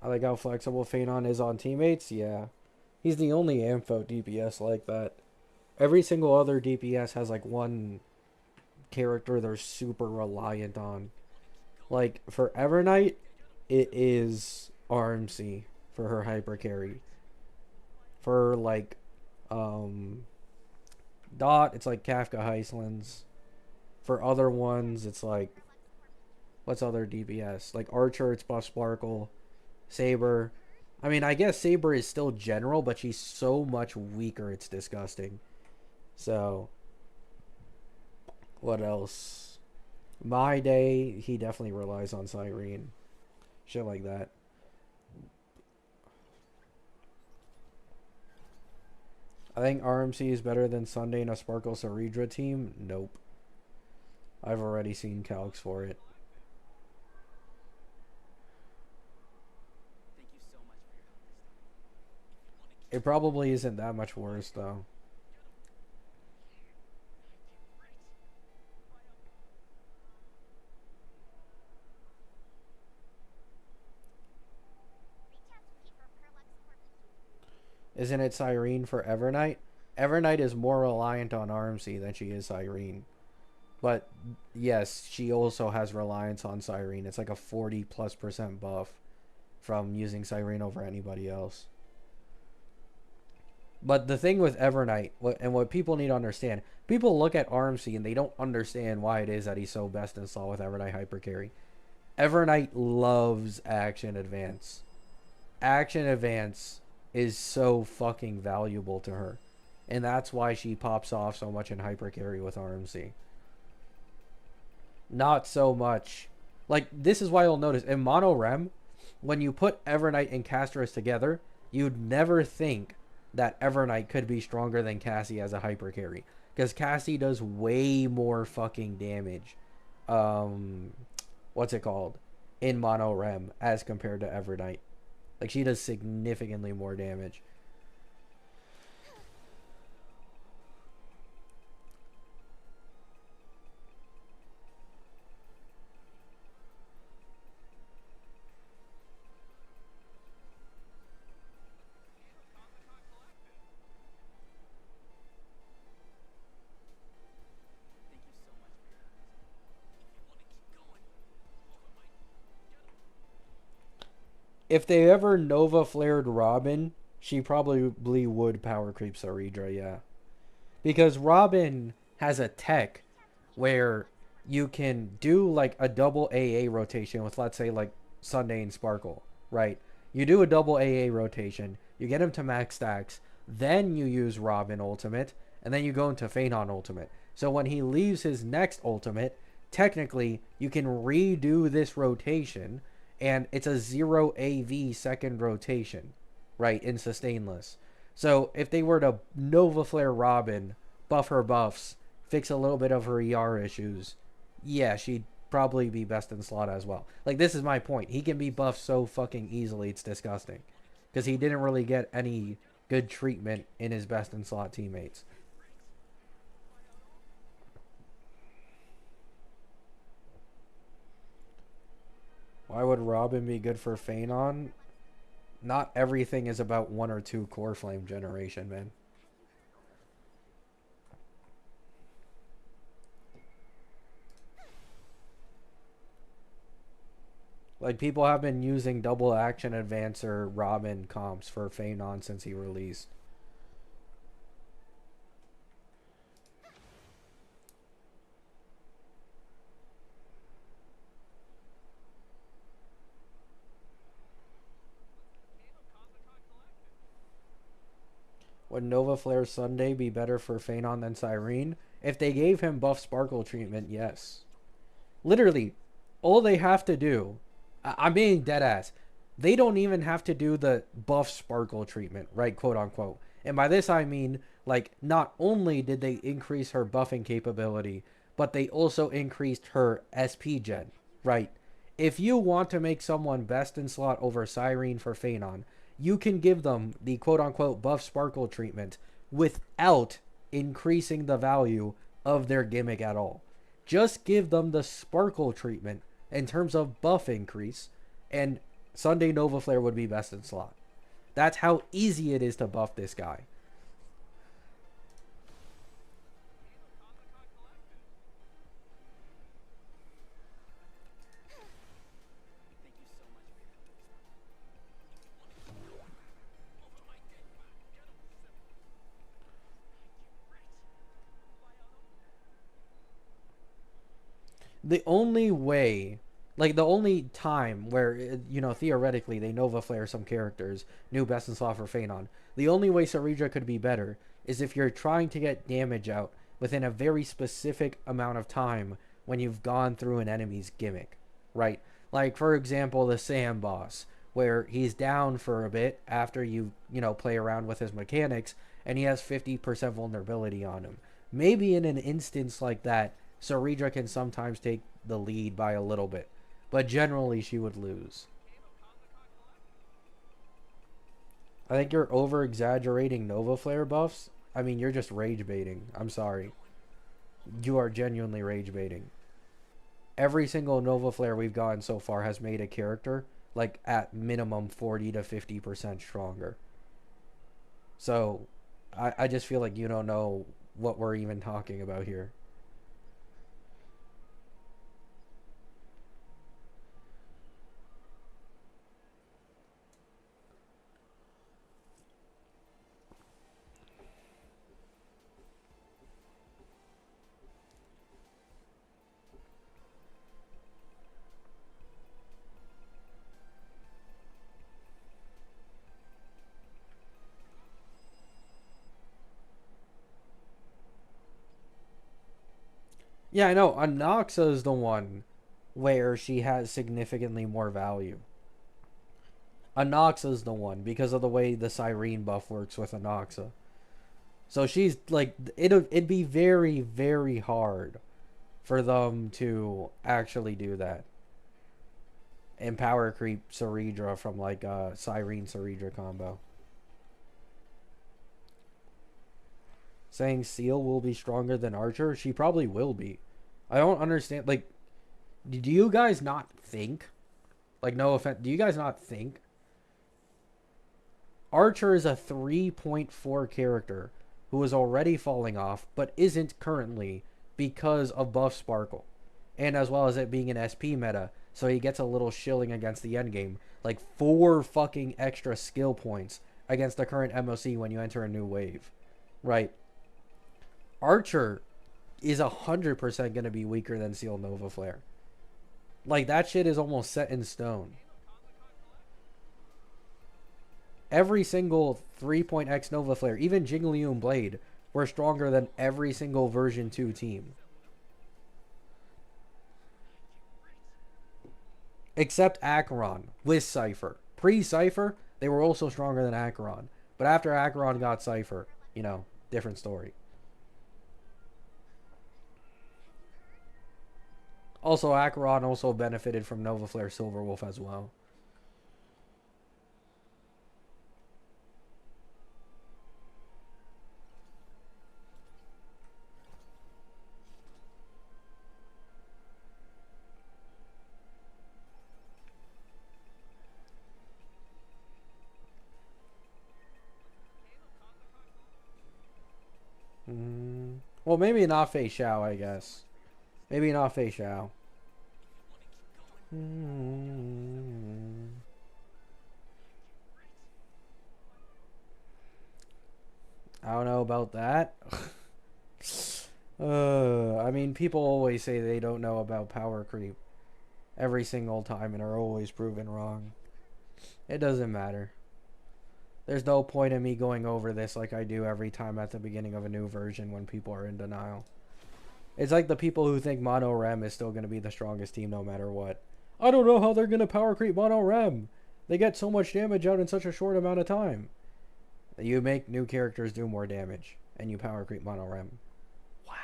[SPEAKER 1] I like how flexible Phaenon is on teammates. Yeah. He's the only Ampho DPS like that. Every single other DPS has like one character they're super reliant on. Like for Evernight, it is RMC for her hyper carry. For like Dot, it's like Kafka Heislands. For other ones, it's like, what's other DPS? Like Archer, it's Buff Sparkle. Saber. I mean, I guess Saber is still general, but she's so much weaker, it's disgusting. So, what else? My Day, he definitely relies on Cyrene. Shit like that. I think RMC is better than Sunday in a Sparkle Ceridra team. Nope. I've already seen calcs for it. It probably isn't that much worse, though. Isn't it Cyrene for Evernight? Evernight is more reliant on RMC than she is Cyrene. But, yes, she also has reliance on Cyrene. It's like a 40+% buff from using Cyrene over anybody else. But the thing with Evernight, what people need to understand, people look at RMC and they don't understand why it is that he's so best in slot with Evernight Hypercarry. Evernight loves Action Advance. Action Advance is so fucking valuable to her. And that's why she pops off so much in Hypercarry with RMC. Not so much. Like, this is why you'll notice, in Mono Rem, when you put Evernight and Castris together, you'd never think that Evernight could be stronger than Cassie as a hyper carry, because Cassie does way more fucking damage. What's it called? In Mono Rem as compared to Evernight. Like, she does significantly more damage. If they ever Nova flared Robin, she probably would power creep Ceridra, yeah. Because Robin has a tech where you can do like a double AA rotation with, let's say, like Sunday and Sparkle, right? You do a double AA rotation, you get him to max stacks, then you use Robin ultimate, and then you go into Phaenon ultimate. So when he leaves his next ultimate, technically you can redo this rotation, and it's a 0 AV second rotation, right, in sustainless. So if they were to Nova Flare Robin, buff her buffs, fix a little bit of her ER issues, yeah, she'd probably be best in slot as well. Like, this is my point. He can be buffed so fucking easily, it's disgusting. Because he didn't really get any good treatment in his best in slot teammates. Why would Robin be good for Phanon? Not everything is about 1 or 2 core flame generation, man. Like, people have been using double action advancer Robin comps for Phanon since he released. Would Nova Flare Sunday be better for Phanon than Cyrene? If they gave him buff sparkle treatment, yes. Literally, all they have to do, I'm being dead ass, they don't even have to do the buff sparkle treatment, right, quote unquote. And by this I mean, like, not only did they increase her buffing capability, but they also increased her SP gen, right? If you want to make someone best in slot over Cyrene for Phanon, you can give them the quote-unquote buff sparkle treatment without increasing the value of their gimmick at all. Just give them the sparkle treatment in terms of buff increase, and Sunday Nova Flare would be best in slot. That's how easy it is to buff this guy. The only way, like, the only time where, you know, theoretically they Nova Flare some characters, new best in slot for Phanon, the only way Saridra could be better is if you're trying to get damage out within a very specific amount of time when you've gone through an enemy's gimmick, right? Like, for example, the Sam boss, where he's down for a bit after you know, play around with his mechanics, and he has 50% vulnerability on him. Maybe in an instance like that, Saridra can sometimes take the lead by a little bit, but generally she would lose. I think you're over-exaggerating Nova Flare buffs. I mean, you're just rage baiting. I'm sorry. You are genuinely rage baiting. Every single Nova Flare we've gotten so far has made a character, like, at minimum 40 to 50% stronger. So, I just feel like you don't know what we're even talking about here. Yeah, I know. Anoxa is the one where she has significantly more value. Anoxa is the one because of the way the Cyrene buff works with Anoxa. So she's like, it'd be very, very hard for them to actually do that. And power creep Saridra from like a Cyrene Saridra combo. Saying Seal will be stronger than Archer? She probably will be. I don't understand. Like, do you guys not think? Like, no offense. Do you guys not think? Archer is a 3.4 character who is already falling off, but isn't currently because of buff Sparkle. And as well as it being an SP meta, so he gets a little shilling against the endgame. Like 4 fucking extra skill points against the current MOC when you enter a new wave. Right? Archer is 100% going to be weaker than Seal Nova Flare. Like, that shit is almost set in stone. Every single 3.x Nova Flare, even Jinglium Blade, were stronger than every single version 2 team. Except Acheron with Cypher. Pre-Cypher, they were also stronger than Acheron. But after Acheron got Cypher, you know, different story. Also, Acheron also benefited from Nova Flare Silverwolf as well. Well, maybe not Fei Xiao, I guess. Maybe not Fei Xiao. I don't know about that. I mean, people always say they don't know about power creep every single time and are always proven wrong. It doesn't matter. There's no point in me going over this like I do every time at the beginning of a new version when people are in denial. It's like the people who think Mono Rem is still going to be the strongest team no matter what. I don't know how they're going to power creep Mono Rem. They get so much damage out in such a short amount of time. You make new characters do more damage, and you power creep Mono Rem. Wow.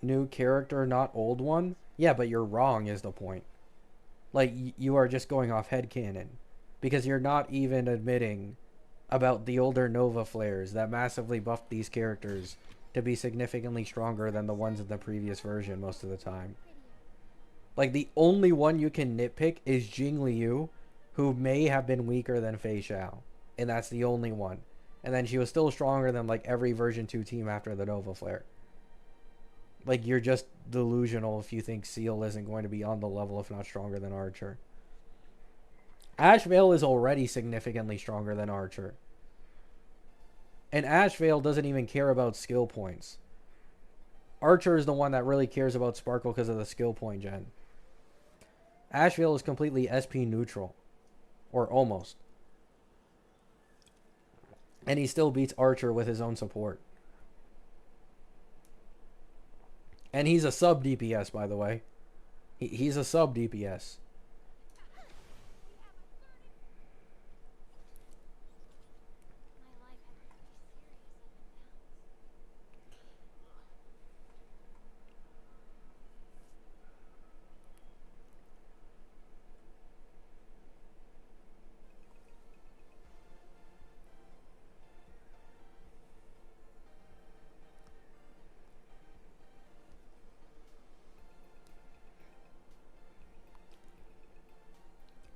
[SPEAKER 1] New character, not old one? Yeah, but you're wrong is the point. Like, you are just going off headcanon. Because you're not even admitting about the older Nova Flares that massively buffed these characters to be significantly stronger than the ones in the previous version most of the time. Like, the only one you can nitpick is Jing Liu, who may have been weaker than Fei Xiao. And that's the only one. And then she was still stronger than, like, every version 2 team after the Nova Flare. Like, you're just delusional if you think Seal isn't going to be on the level, if not stronger than Archer. Ash Veil is already significantly stronger than Archer. And Ash Veil doesn't even care about skill points. Archer is the one that really cares about Sparkle because of the skill point gen. Ash Veil is completely SP neutral. Or almost. And he still beats Archer with his own support. And he's a sub-DPS, by the way. He's a sub-DPS.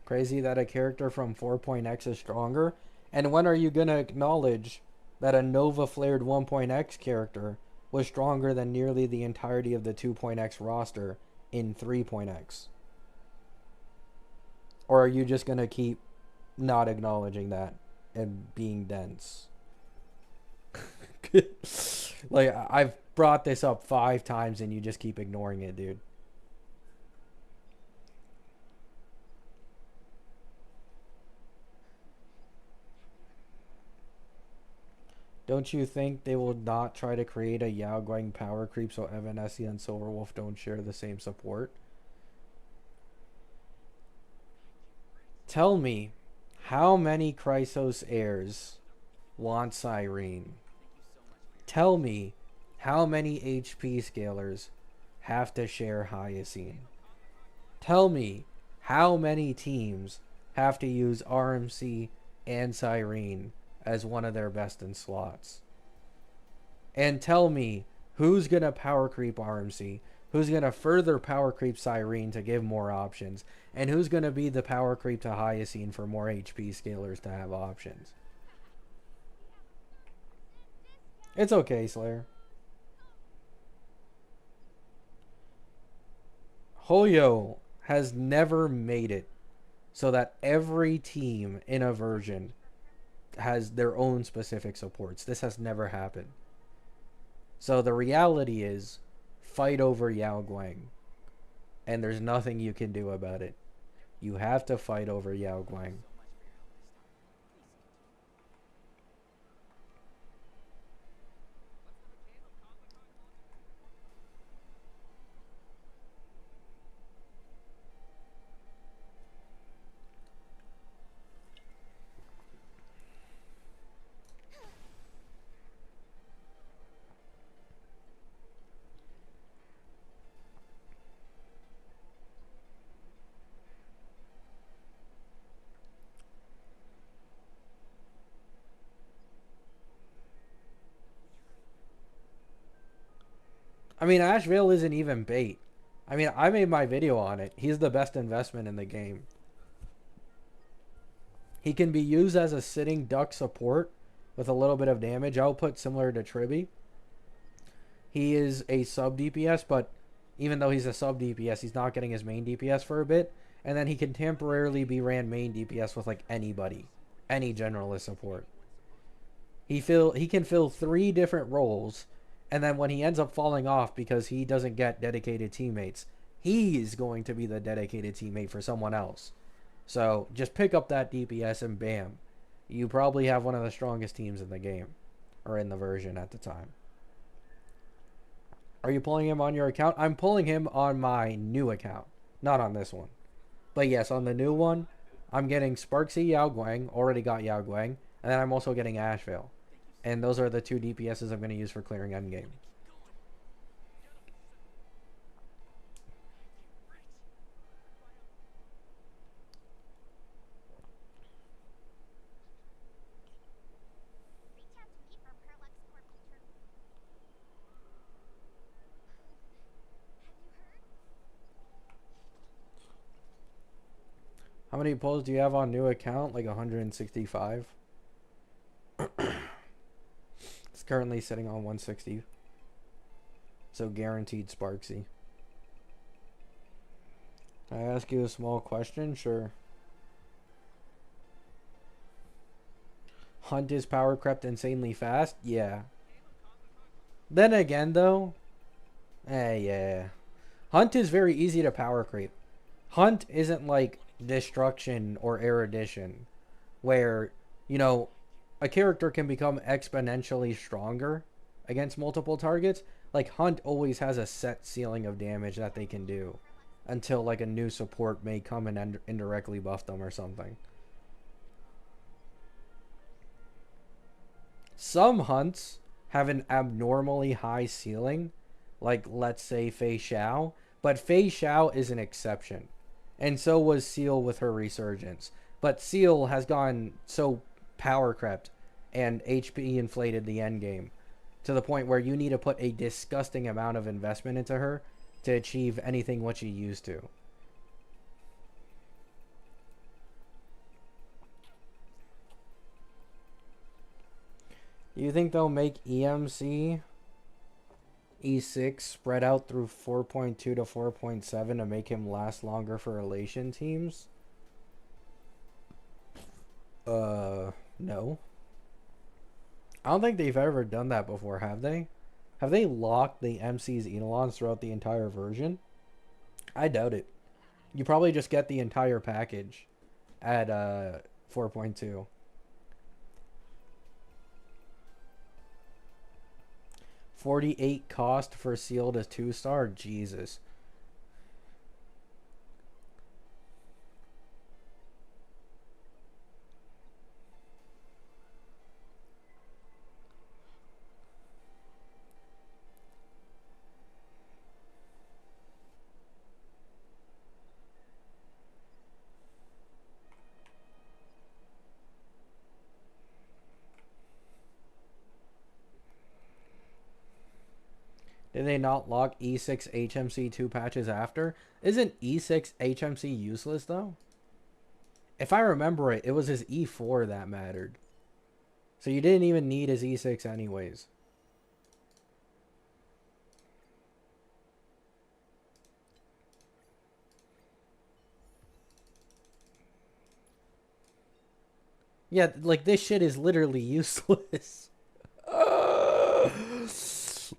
[SPEAKER 1] Crazy that a character from 4.x is stronger. And when are you going to acknowledge that a Nova flared 1.x character was stronger than nearly the entirety of the 2.x roster in 3.x? Or are you just going to keep not acknowledging that and being dense? Like, I've brought this up 5 times and you just keep ignoring it, dude. Don't you think they will not try to create a Yao Guang power creep so Evanescence and Silverwolf don't share the same support? Tell me, how many Chrysos heirs want Cyrene? Tell me, how many HP scalers have to share Hyacine? Tell me, how many teams have to use RMC and Cyrene as one of their best in slots? And tell me, who's going to power creep RMC? Who's going to further power creep Cyrene to give more options? And who's going to be the power creep to Hyacine for more HP scalers to have options? It's okay, Slayer. Hoyo has never made it so that every team in a version has their own specific supports. This has never happened. So the reality is, fight over Yao Guang, and there's nothing you can do about it. You have to fight over Yao Guang. I mean, Asheville isn't even bait. I mean, I made my video on it. He's the best investment in the game. He can be used as a sitting duck support with a little bit of damage output similar to Tribby. He is a sub DPS, but even though he's a sub DPS, he's not getting his main DPS for a bit. And then he can temporarily be ran main DPS with like anybody, any generalist support. He can fill 3 different roles, and then when he ends up falling off because he doesn't get dedicated teammates, he's going to be the dedicated teammate for someone else. So just pick up that DPS and bam, you probably have one of the strongest teams in the game, or in the version at the time. Are you pulling him on your account? I'm pulling him on my new account, not on this one. But yes, on the new one, I'm getting Sparksy Yao Guang, already got Yao Guang, and then I'm also getting Asheville. And those are the 2 DPSs I'm going to use for clearing endgame. How many pulls do you have on new account? Like 165. It's currently sitting on 160. So guaranteed Sparksy. Can I ask you a small question? Sure. Hunt is power crept insanely fast? Yeah. Then again though, yeah. Hunt is very easy to power creep. Hunt isn't like destruction or erudition, where, you know, a character can become exponentially stronger against multiple targets. Like Hunt always has a set ceiling of damage that they can do until like a new support may come and indirectly buff them or something. Some hunts have an abnormally high ceiling, like let's say Fei Xiao, but Fei Xiao is an exception. And so was Seal with her resurgence. But Seal has gone so power crept and HP inflated the end game to the point where you need to put a disgusting amount of investment into her to achieve anything what she used to. You think they'll make EMC E6 spread out through 4.2 to 4.7 to make him last longer for Elation teams? No. I don't think they've ever done that before, have they? Have they locked the MC's Eidolons throughout the entire version? I doubt it. You probably just get the entire package at 4.2. 48 cost for sealed as 2-star? Jesus. Did they not lock E6 HMC 2 patches after? Isn't E6 HMC useless though? If I remember it, it was his E4 that mattered. So you didn't even need his E6 anyways. Yeah, like this shit is literally useless.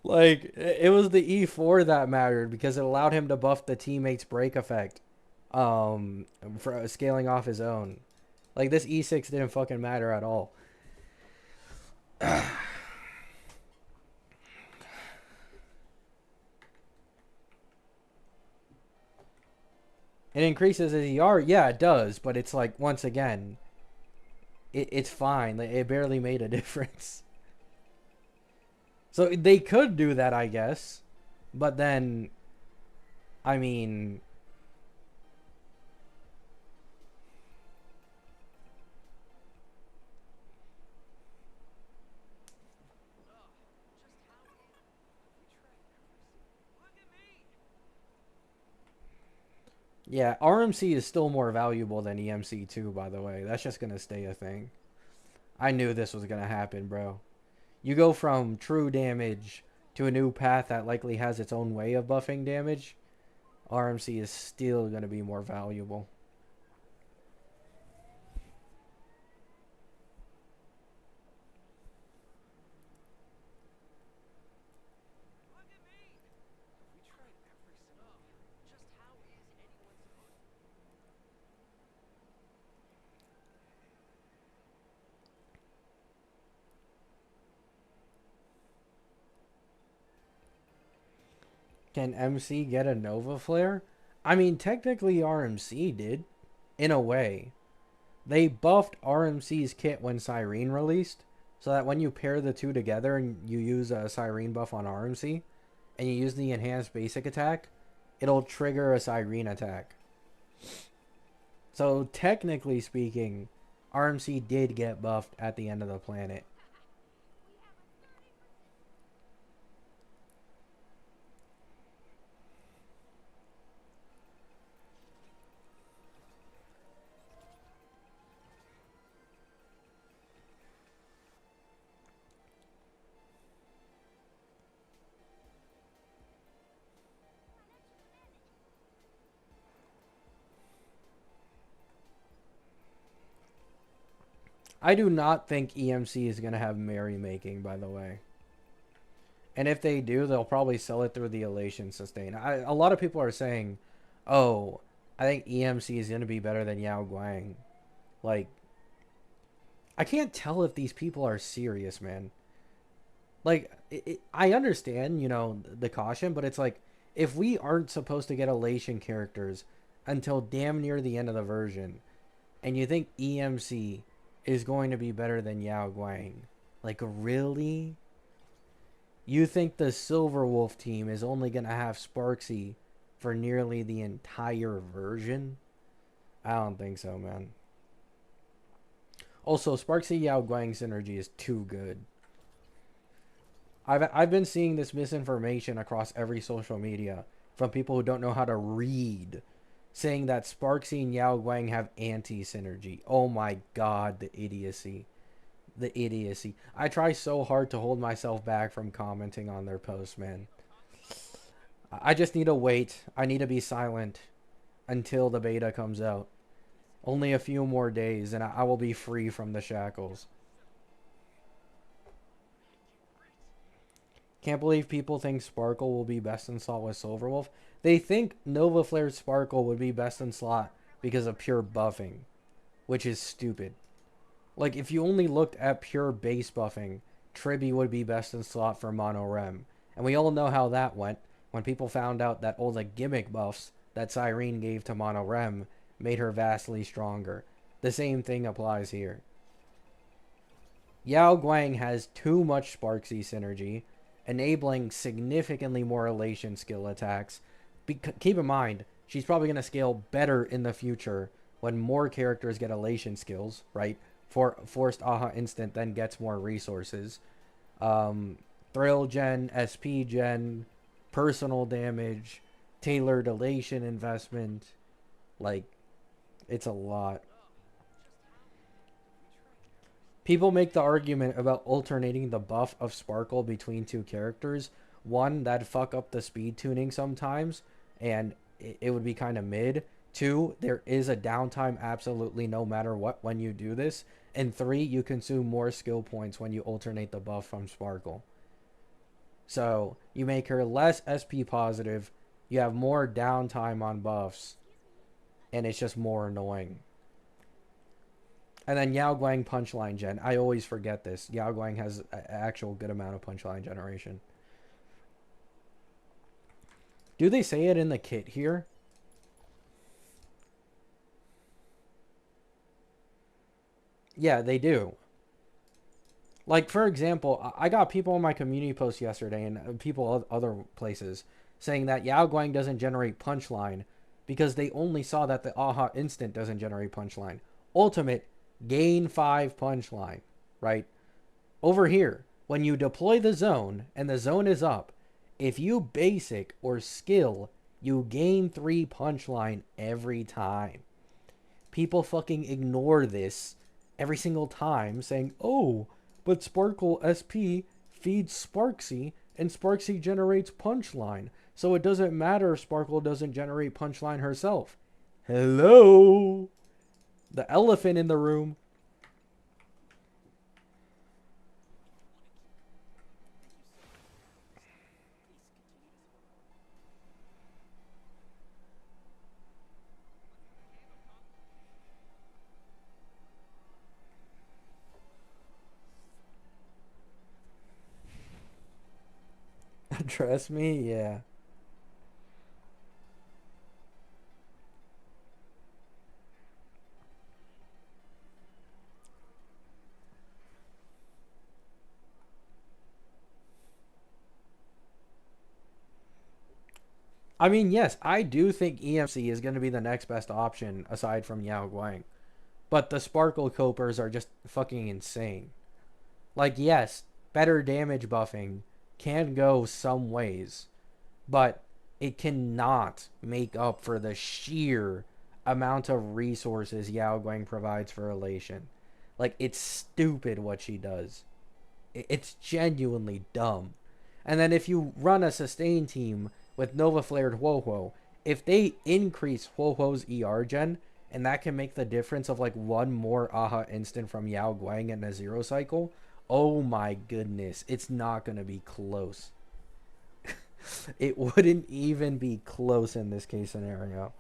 [SPEAKER 1] Like it was the E4 that mattered because it allowed him to buff the teammate's break effect, for scaling off his own. Like this E6 didn't fucking matter at all. It increases his ER, yeah, it does, but it's like once again, it's fine. Like, it barely made a difference. So they could do that, I guess, but then, I mean, yeah, RMC is still more valuable than EMC too, by the way. That's just gonna stay a thing. I knew this was gonna happen, bro. You go from true damage to a new path that likely has its own way of buffing damage. RMC is still gonna be more valuable. Can MC get a Nova Flare? I mean, technically RMC did, in a way. They buffed RMC's kit when Cyrene released, so that when you pair the two together and you use a Cyrene buff on RMC, and you use the enhanced basic attack, it'll trigger a Cyrene attack. So technically speaking, RMC did get buffed at the end of the planet. I do not think EMC is going to have merrymaking, by the way. And if they do, they'll probably sell it through the Elation sustain. A lot of people are saying, oh, I think EMC is going to be better than Yao Guang. Like, I can't tell if these people are serious, man. Like, I understand, you know, the caution, but it's like, if we aren't supposed to get Elation characters until damn near the end of the version, and you think EMC is going to be better than Yao Guang, like, really? You think the Silver Wolf team is only going to have Sparksy for nearly the entire version? I don't think so, man. Also, Sparksy Yao Guang synergy is too good. I've been seeing this misinformation across every social media from people who don't know how to read, saying that Sparksy and Yao Guang have anti-synergy. Oh my god, the idiocy. The idiocy. I try so hard to hold myself back from commenting on their posts, man. I just need to wait. I need to be silent until the beta comes out. Only a few more days and I will be free from the shackles. Can't believe people think Sparkle will be best in slot with Silverwolf. They think Nova Flare Sparkle would be best in slot because of pure buffing, which is stupid. Like, if you only looked at pure base buffing, Tribby would be best in slot for Mono Rem. And we all know how that went when people found out that all the gimmick buffs that Cyrene gave to Mono Rem made her vastly stronger. The same thing applies here. Yao Guang has too much Sparksy synergy, enabling significantly more Elation skill attacks. Keep in mind, she's probably going to scale better in the future when more characters get Elation skills, right? For Forced Aha Instant then gets more resources. Thrill Gen, SP Gen, personal damage, tailored Elation investment. Like, it's a lot. People make the argument about alternating the buff of Sparkle between two characters. One, that'd fuck up the speed tuning sometimes, and it would be kind of mid. 2, there is a downtime absolutely no matter what when you do this. And 3, you consume more skill points when you alternate the buff from Sparkle. So you make her less SP positive, you have more downtime on buffs, and it's just more annoying. And then Yao Guang punchline gen. I always forget this. Yao Guang has an actual good amount of punchline generation. Do they say it in the kit here? Yeah, they do. Like, for example, I got people in my community post yesterday and people other places saying that Yao Guang doesn't generate punchline because they only saw that the Aha instant doesn't generate punchline. Ultimate, gain 5 punchline, right? Over here, when you deploy the zone and the zone is up, if you basic or skill, you gain 3 punchline every time. People fucking ignore this every single time, saying, oh, but Sparkle SP feeds Sparksy, and Sparksy generates punchline. So it doesn't matter if Sparkle doesn't generate punchline herself. Hello? The elephant in the room. Trust me, yeah. I mean, yes, I do think EMC is going to be the next best option aside from Yao Guang. But the Sparkle Copers are just fucking insane. Like, yes, better damage buffing can go some ways, but it cannot make up for the sheer amount of resources Yao Guang provides for Elation. Like, it's stupid what she does. It's genuinely dumb. And then if you run a sustain team with Nova Flared Huohuo, if they increase Huohuo's ER gen, and that can make the difference of like one more Aha instant from Yao Guang in a 0 cycle, oh my goodness, it's not going to be close. It wouldn't even be close in this case scenario.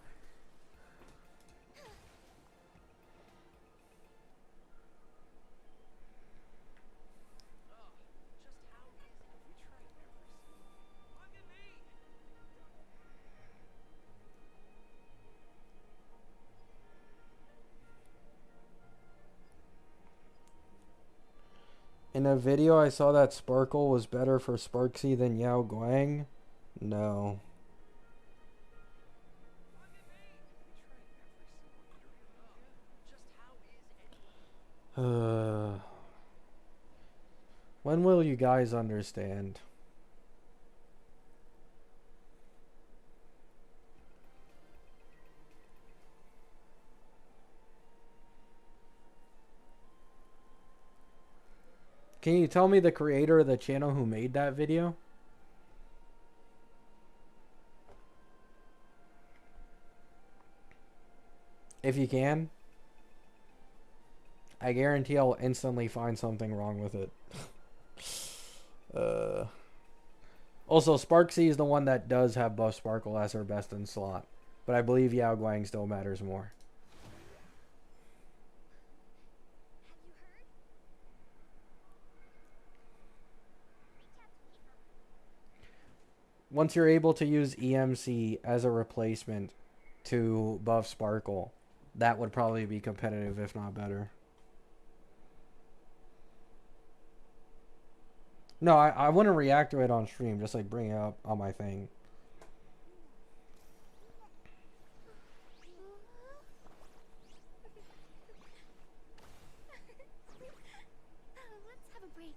[SPEAKER 1] In a video I saw that Sparkle was better for Sparksy than Yao Guang. No. When will you guys understand? Can you tell me the creator of the channel who made that video? If you can, I guarantee I'll instantly find something wrong with it. Also, Sparksy is the one that does have buff Sparkle as her best in slot, but I believe Yao Guang still matters more. Once you're able to use EMC as a replacement to buff Sparkle, that would probably be competitive, if not better. No, I wouldn't react to it on stream, just like bring it up on my thing.
[SPEAKER 2] Let's have a break.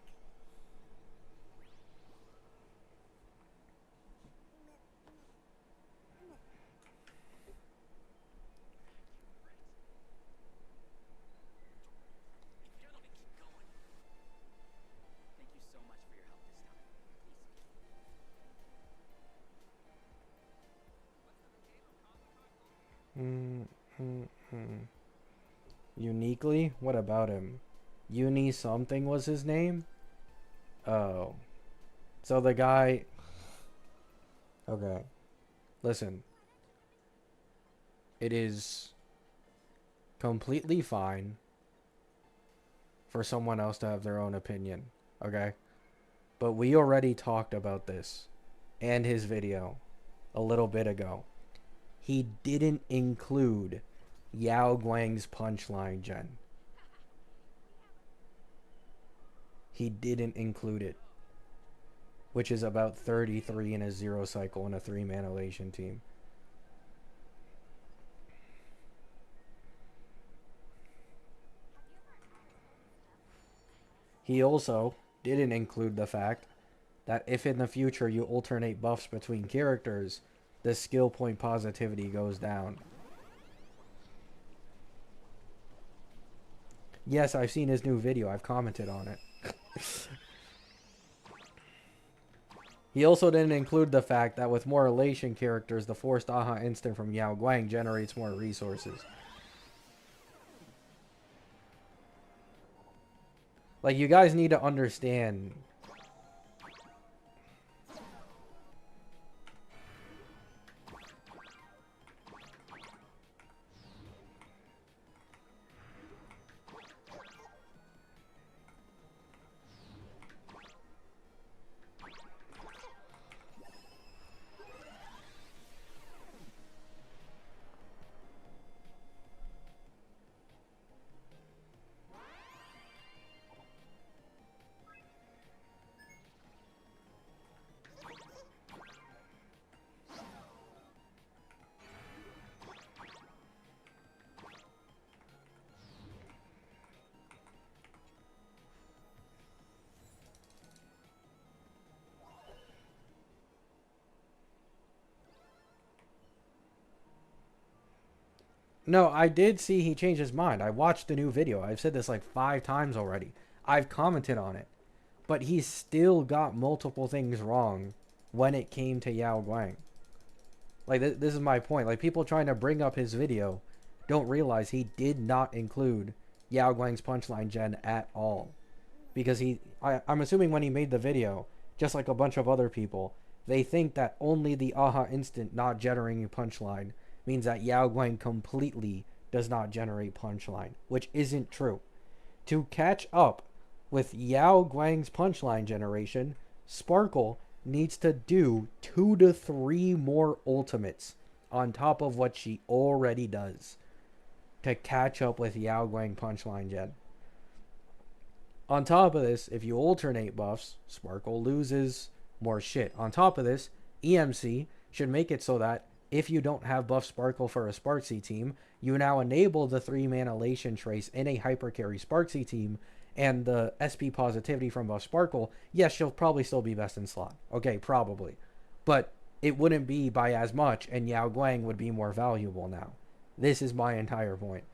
[SPEAKER 1] Uniquely? What about him? Uni something was his name? Oh. So the guy... Okay. Listen. It is completely fine for someone else to have their own opinion. Okay? But we already talked about this and his video a little bit ago. He didn't include Yao Guang's punchline, Jen. He didn't include it. Which is about 33 in a 0 cycle in a 3-man Elation team. He also didn't include the fact that if in the future you alternate buffs between characters, the skill point positivity goes down. Yes, I've seen his new video. I've commented on it. He also didn't include the fact that with more Elation characters, the forced Aha instant from Yao Guang generates more resources. Like, you guys need to understand. No, I did see he changed his mind. I watched the new video. I've said this like 5 times already. I've commented on it. But he still got multiple things wrong when it came to Yao Guang. Like, this is my point. Like, people trying to bring up his video don't realize he did not include Yao Guang's punchline gen at all. Because I'm assuming when he made the video, just like a bunch of other people, they think that only the Aha instant not generating punchline means that Yao Guang completely does not generate punchline, which isn't true. To catch up with Yao Guang's punchline generation, Sparkle needs to do 2 to 3 more ultimates on top of what she already does to catch up with Yao Guang punchline gen. On top of this, if you alternate buffs, Sparkle loses more shit. On top of this, EMC should make it so that if you don't have buff Sparkle for a Sparksy team, you now enable the 3-man Elation trace in a hypercarry Sparksy team, and the SP positivity from buff Sparkle, yes, she'll probably still be best in slot. Okay, probably. But it wouldn't be by as much, and Yao Guang would be more valuable now. This is my entire point.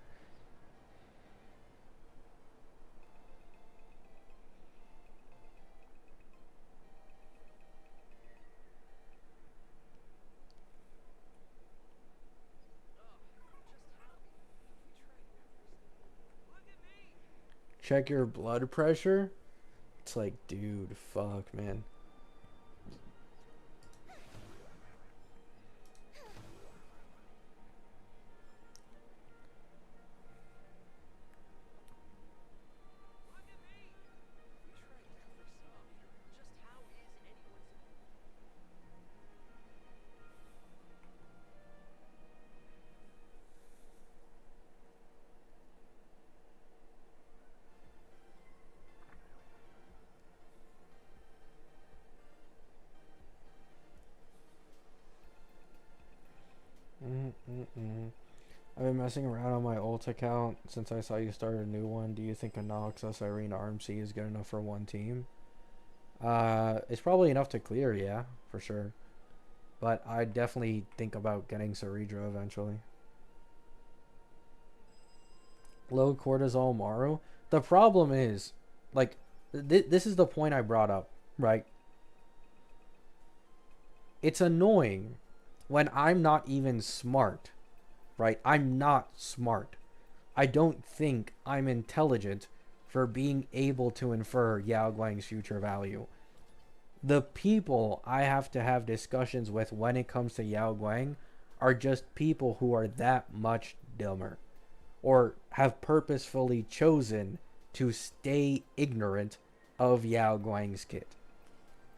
[SPEAKER 1] Check your blood pressure? It's like, dude, fuck, man. I've been messing around on my ult account since I saw you start a new one. Do you think a Noxus Irene RMC is good enough for one team? It's probably enough to clear, yeah, for sure. But I definitely think about getting Ceredra eventually. Low cortisol Maru. The problem is, like, this is the point I brought up, right? It's annoying when I'm not even smart, right? I'm not smart. I don't think I'm intelligent for being able to infer Yao Guang's future value. The people I have to have discussions with when it comes to Yao Guang are just people who are that much dumber or have purposefully chosen to stay ignorant of Yao Guang's kit.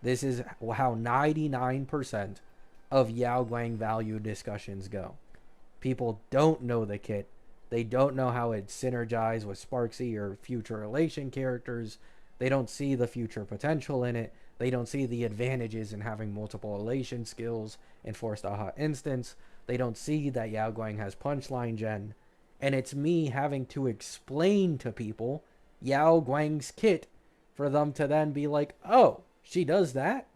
[SPEAKER 1] This is how 99% of Yao Guang value discussions go. People don't know the kit. They don't know how it synergizes with Sparksy or future Elation characters. They don't see the future potential in it. They don't see the advantages in having multiple Elation skills and forced aha instance. They don't see that Yao Guang has punchline gen. And it's me having to explain to people Yao Guang's kit for them to then be like, oh, she does that?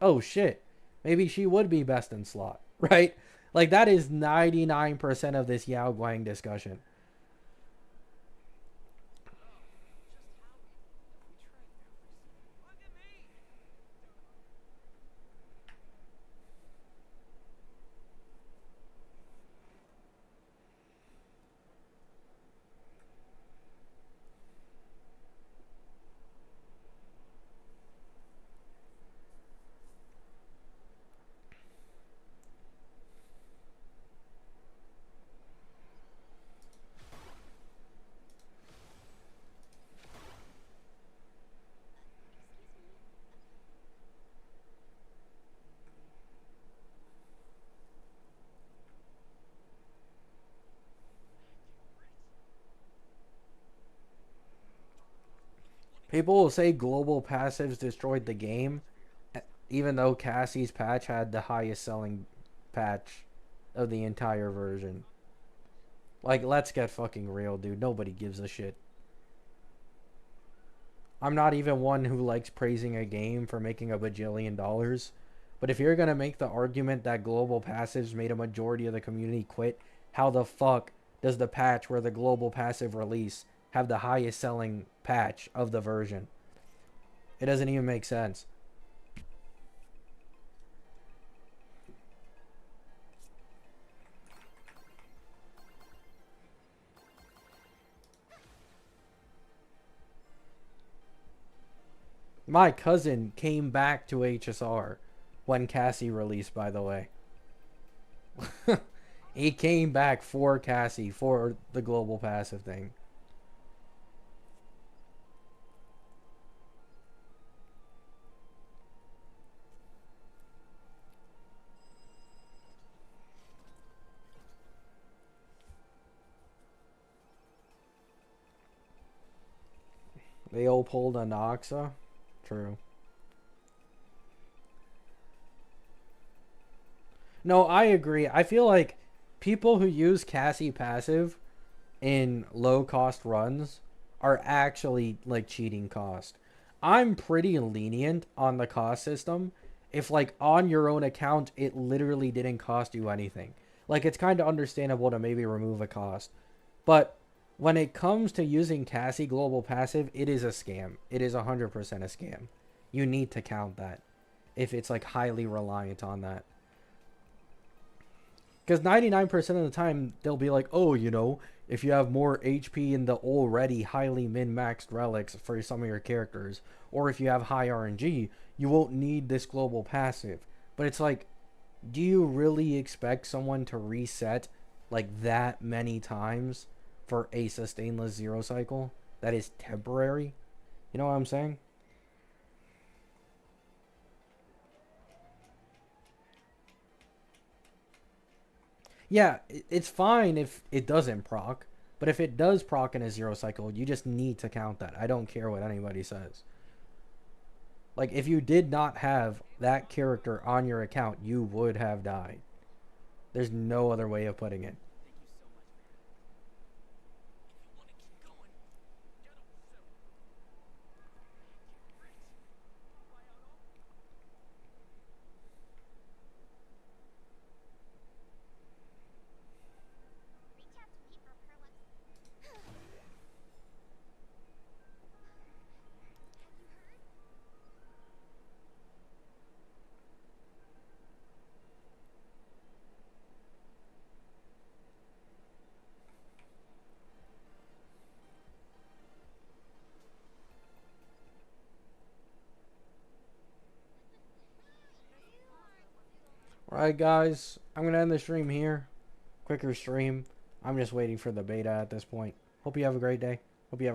[SPEAKER 1] Oh shit. Maybe she would be best in slot, right? Like that is 99% of this Yao Guang discussion. People will say global passives destroyed the game, even though Cassie's patch had the highest selling patch of the entire version. Like, let's get fucking real, dude. Nobody gives a shit. I'm not even one who likes praising a game for making a bajillion dollars. But if you're going to make the argument that global passives made a majority of the community quit, how the fuck does the patch where the global passive release have the highest selling patch of the version? It doesn't even make sense. My cousin came back to HSR when Cassie released, by the way. He came back for Cassie for the global passive thing. They all pulled a Noxa. True. No, I agree. I feel like people who use Cassie passive in low cost runs are actually like cheating cost. I'm pretty lenient on the cost system if like on your own account it literally didn't cost you anything. Like it's kind of understandable to maybe remove a cost. But when it comes to using Cassie global passive, it is a scam. It is 100% a scam. You need to count that if it's like highly reliant on that. Because 99% of the time, they'll be like, oh, you know, if you have more HP in the already highly min-maxed relics for some of your characters, or if you have high RNG, you won't need this global passive. But it's like, do you really expect someone to reset like that many times for a sustainless zero cycle that is temporary? You know what I'm saying? Yeah, it's fine if it doesn't proc, but if it does proc in a zero cycle, you just need to count that. I don't care what anybody says. Like, if you did not have that character on your account, you would have died. There's no other way of putting it. Alright, guys. I'm going to end the stream here. Quicker stream. I'm just waiting for the beta at this point. Hope you have a great day. Hope you have a